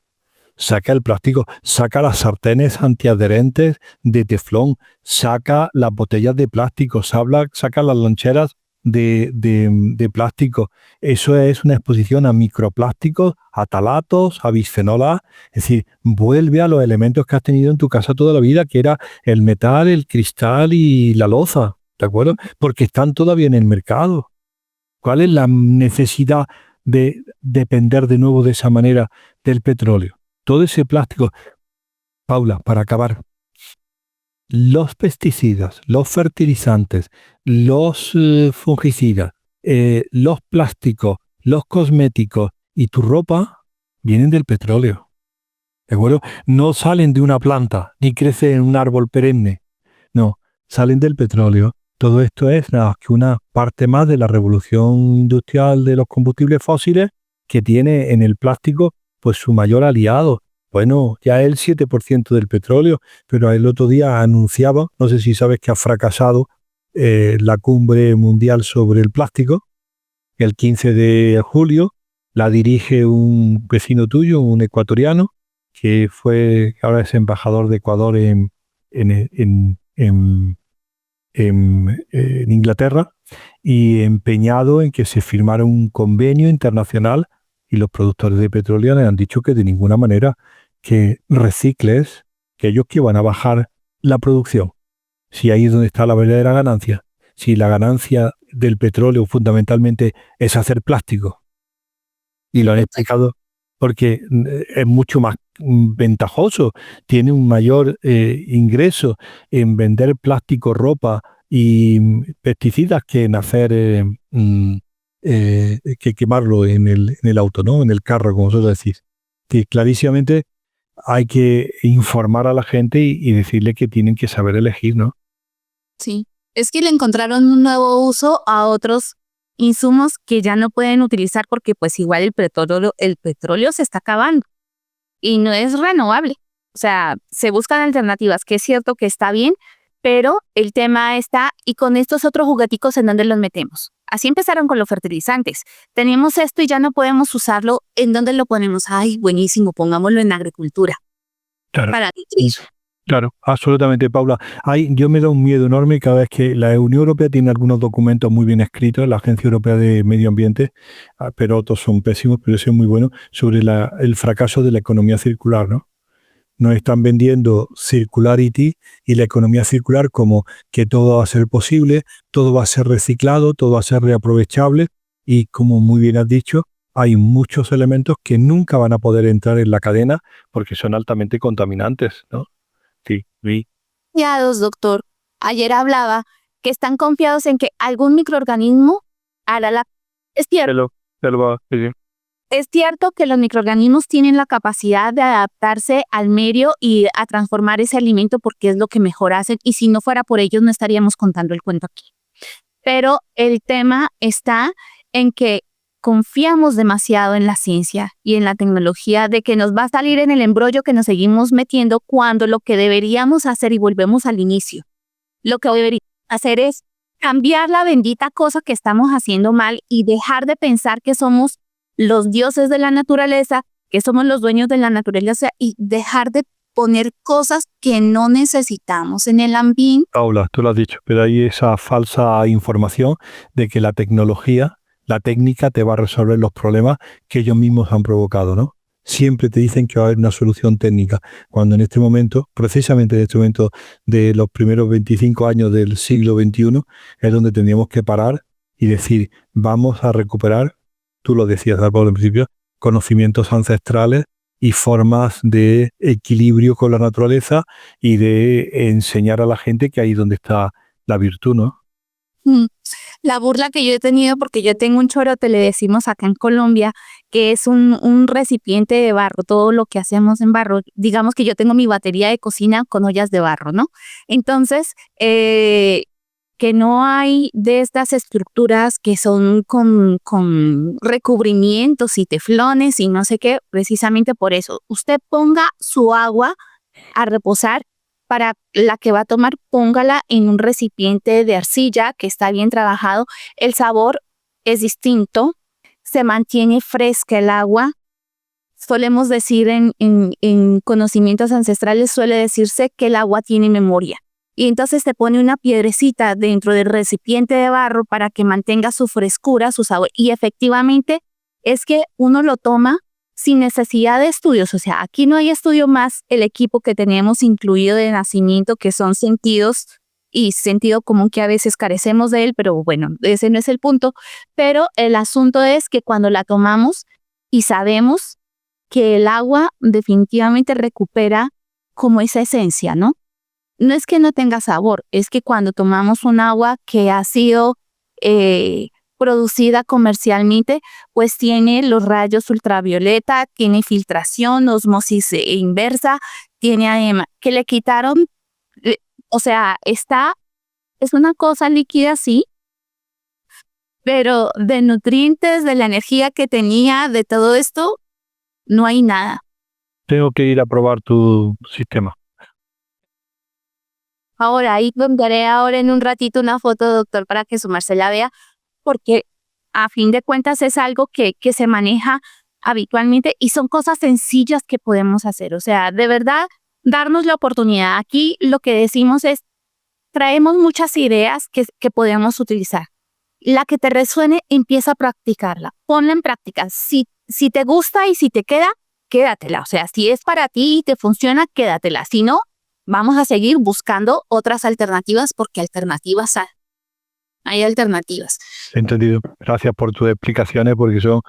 Saca el plástico, saca las sartenes antiadherentes de teflón, saca las botellas de plástico, saca las loncheras de plástico. Eso es una exposición a microplásticos, a talatos, a bisfenol A. Es decir, vuelve a los elementos que has tenido en tu casa toda la vida, que era el metal, el cristal y la loza, ¿de acuerdo? Porque están todavía en el mercado. ¿Cuál es la necesidad de depender de nuevo de esa manera del petróleo? Todo ese plástico. Paula, para acabar, los pesticidas, los fertilizantes, los fungicidas, los plásticos, los cosméticos y tu ropa vienen del petróleo. ¿De acuerdo? No salen de una planta ni crecen en un árbol perenne. No, salen del petróleo. Todo esto es nada más que una parte más de la revolución industrial de los combustibles fósiles que tiene en el plástico pues su mayor aliado. Bueno, ya es el 7% del petróleo, pero el otro día anunciaba, no sé si sabes que ha fracasado la cumbre mundial sobre el plástico, el 15 de julio, la dirige un vecino tuyo, un ecuatoriano, que ahora es embajador de Ecuador en Inglaterra, y empeñado en que se firmara un convenio internacional, y los productores de petróleo le han dicho que de ninguna manera, que recicles, que ellos que van a bajar la producción. Si ahí es donde está la verdadera ganancia. Si la ganancia del petróleo fundamentalmente es hacer plástico. Y lo han explicado porque es mucho más ventajoso, tiene un mayor ingreso en vender plástico, ropa y pesticidas que en hacer que quemarlo en el auto, ¿no? En el carro, como vosotros decís. Que clarísimamente hay que informar a la gente y decirle que tienen que saber elegir, ¿no? Sí, es que le encontraron un nuevo uso a otros insumos que ya no pueden utilizar porque pues igual el petróleo se está acabando y no es renovable. O sea, se buscan alternativas, que es cierto que está bien, pero el tema está, y con estos otros jugueticos, ¿en dónde los metemos? Así empezaron con los fertilizantes. Tenemos esto y ya no podemos usarlo. ¿En dónde lo ponemos? Ay, buenísimo, pongámoslo en agricultura. Claro. Para nutrir. Claro, absolutamente, Paula. Yo me da un miedo enorme cada vez que la Unión Europea tiene algunos documentos muy bien escritos, la Agencia Europea de Medio Ambiente, pero otros son pésimos, pero ese es muy bueno, sobre el fracaso de la economía circular, ¿no? Nos están vendiendo circularity y la economía circular como que todo va a ser posible, todo va a ser reciclado, todo va a ser reaprovechable, y como muy bien has dicho, hay muchos elementos que nunca van a poder entrar en la cadena porque son altamente contaminantes, ¿no? Sí. Confiados, doctor. Ayer hablaba que están confiados en que algún microorganismo hará la... Es cierto. Es cierto que los microorganismos tienen la capacidad de adaptarse al medio y a transformar ese alimento porque es lo que mejor hacen, y si no fuera por ellos no estaríamos contando el cuento aquí. Pero el tema está en que confiamos demasiado en la ciencia y en la tecnología de que nos va a salir en el embrollo que nos seguimos metiendo, cuando lo que deberíamos hacer, y volvemos al inicio, lo que deberíamos hacer es cambiar la bendita cosa que estamos haciendo mal y dejar de pensar que somos los dioses de la naturaleza, que somos los dueños de la naturaleza, y dejar de poner cosas que no necesitamos en el ambiente. Paula, tú lo has dicho, pero hay esa falsa información de que la tecnología, la técnica te va a resolver los problemas que ellos mismos han provocado, ¿no? Siempre te dicen que va a haber una solución técnica, cuando en este momento, precisamente en este momento de los primeros 25 años del siglo XXI, es donde tendríamos que parar y decir, vamos a recuperar, tú lo decías al principio, conocimientos ancestrales y formas de equilibrio con la naturaleza y de enseñar a la gente que ahí es donde está la virtud, ¿no? La burla que yo he tenido, porque yo tengo un chorote, le decimos acá en Colombia, que es un recipiente de barro, todo lo que hacemos en barro. Digamos que yo tengo mi batería de cocina con ollas de barro, ¿no? Entonces, que no hay de estas estructuras que son con recubrimientos y teflones y no sé qué, precisamente por eso. Usted ponga su agua a reposar, para la que va a tomar, póngala en un recipiente de arcilla que está bien trabajado. El sabor es distinto, se mantiene fresca el agua. Solemos decir en conocimientos ancestrales, suele decirse que el agua tiene memoria. Y entonces se pone una piedrecita dentro del recipiente de barro para que mantenga su frescura, su sabor. Y efectivamente es que uno lo toma sin necesidad de estudios. O sea, aquí no hay estudio más el equipo que tenemos incluido de nacimiento, que son sentidos y sentido común, que a veces carecemos de él, pero bueno, ese no es el punto. Pero el asunto es que cuando la tomamos y sabemos que el agua definitivamente recupera como esa esencia, ¿no? No es que no tenga sabor, es que cuando tomamos un agua que ha sido producida comercialmente, pues tiene los rayos ultravioleta, tiene filtración, osmosis inversa, tiene además que le quitaron, o sea, es una cosa líquida, sí, pero de nutrientes, de la energía que tenía, de todo esto, no hay nada. Tengo que ir a probar tu sistema. Ahora, ahí enviaré ahora en un ratito una foto, doctor, para que su merced la vea, porque a fin de cuentas es algo que se maneja habitualmente y son cosas sencillas que podemos hacer. O sea, de verdad, darnos la oportunidad. Aquí lo que decimos es, traemos muchas ideas que podemos utilizar. La que te resuene, empieza a practicarla. Ponla en práctica. Si te gusta y si te queda, quédatela. O sea, si es para ti y te funciona, quédatela. Si no, vamos a seguir buscando otras alternativas porque alternativas hay alternativas. Entendido. Gracias por tus explicaciones porque son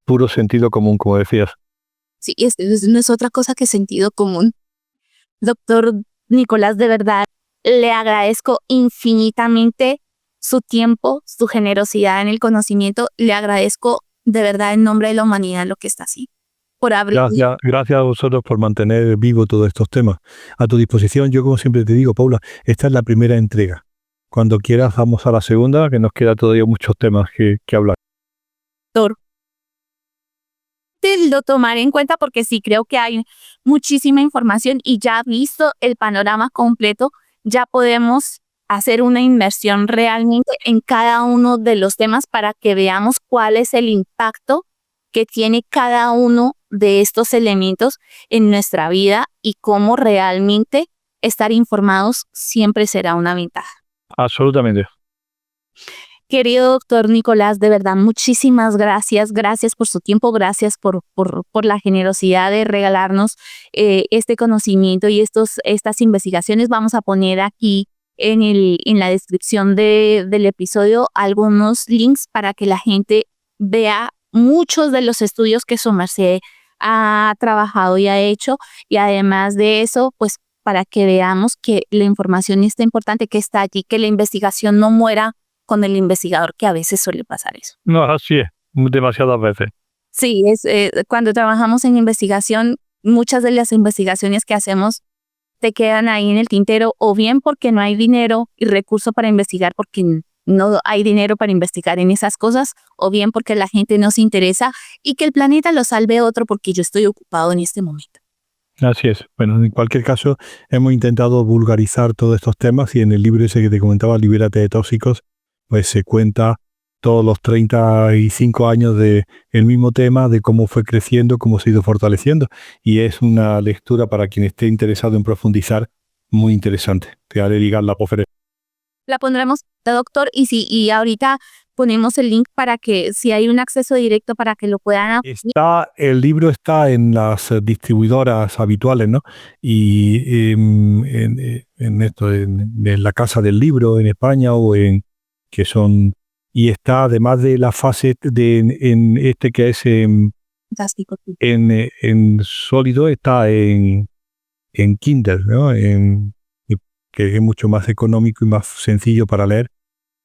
puro sentido común, como decías. Sí, no es otra cosa que sentido común. Doctor Nicolás, de verdad, le agradezco infinitamente su tiempo, su generosidad en el conocimiento. Le agradezco de verdad en nombre de la humanidad lo que está haciendo. Por abrir. Gracias a vosotros por mantener vivo todos estos temas. A tu disposición, yo como siempre te digo, Paula, esta es la primera entrega. Cuando quieras vamos a la segunda, que nos queda todavía muchos temas que hablar. Doctor, lo tomaré en cuenta porque sí creo que hay muchísima información y ya visto el panorama completo, ya podemos hacer una inversión realmente en cada uno de los temas para que veamos cuál es el impacto que tiene cada uno de estos elementos en nuestra vida y cómo realmente estar informados siempre será una ventaja. Absolutamente. Querido doctor Nicolás, de verdad, muchísimas gracias. Gracias por su tiempo, gracias por la generosidad de regalarnos este conocimiento y estas investigaciones. Vamos a poner aquí en la descripción del episodio algunos links para que la gente vea muchos de los estudios que su merced ha trabajado y ha hecho. Y además de eso, pues para que veamos que la información está importante, que está allí, que la investigación no muera con el investigador, que a veces suele pasar eso. No, así es, demasiadas veces. Sí, cuando trabajamos en investigación, muchas de las investigaciones que hacemos te quedan ahí en el tintero, o bien porque no hay dinero y recursos para investigar, porque no hay dinero para investigar en esas cosas, o bien porque la gente no se interesa y que el planeta lo salve otro porque yo estoy ocupado en este momento. Así es. Bueno, en cualquier caso, hemos intentado vulgarizar todos estos temas y en el libro ese que te comentaba, Libérate de tóxicos, pues se cuenta todos los 35 años del mismo tema, de cómo fue creciendo, cómo se ha ido fortaleciendo. Y es una lectura para quien esté interesado en profundizar muy interesante. Te haré ligar la conferencia. La pondremos, doctor, y ahorita ponemos el link para que si hay un acceso directo para que lo puedan... El libro está en las distribuidoras habituales, ¿no? Y en la Casa del Libro en España y está además de la fase en este que es Fantástico. En sólido, está en Kindle, ¿no? Que es mucho más económico y más sencillo para leer.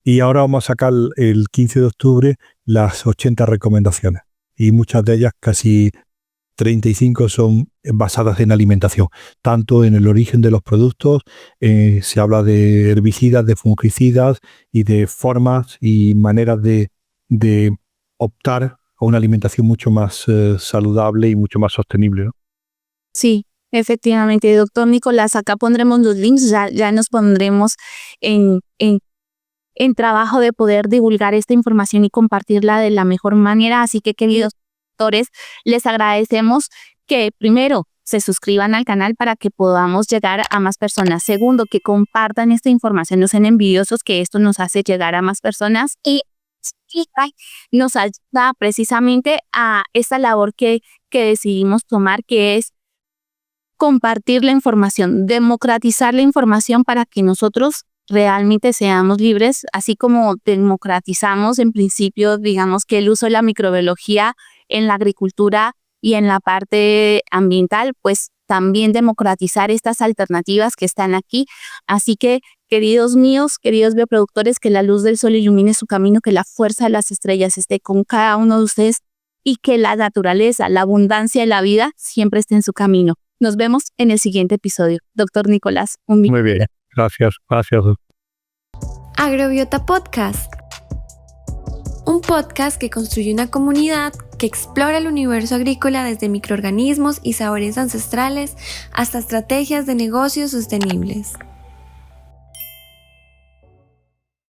Y ahora vamos a sacar el 15 de octubre las 80 recomendaciones. Y muchas de ellas, casi 35, son basadas en alimentación. Tanto en el origen de los productos, se habla de herbicidas, de fungicidas y de formas y maneras de optar a una alimentación mucho más saludable y mucho más sostenible, ¿no? Sí. Efectivamente, doctor Nicolás, acá pondremos los links, ya nos pondremos en trabajo de poder divulgar esta información y compartirla de la mejor manera. Así que, queridos doctores, les agradecemos que primero se suscriban al canal para que podamos llegar a más personas. Segundo, que compartan esta información, no sean envidiosos, que esto nos hace llegar a más personas y nos ayuda precisamente a esta labor que decidimos tomar, que es compartir la información, democratizar la información para que nosotros realmente seamos libres, así como democratizamos en principio, digamos, que el uso de la microbiología en la agricultura y en la parte ambiental, pues también democratizar estas alternativas que están aquí. Así que, queridos míos, queridos bioproductores, que la luz del sol ilumine su camino, que la fuerza de las estrellas esté con cada uno de ustedes y que la naturaleza, la abundancia de la vida siempre esté en su camino. Nos vemos en el siguiente episodio. Doctor Nicolás, un Muy bien, gracias. Agrobiota Podcast. Un podcast que construye una comunidad que explora el universo agrícola desde microorganismos y sabores ancestrales hasta estrategias de negocios sostenibles.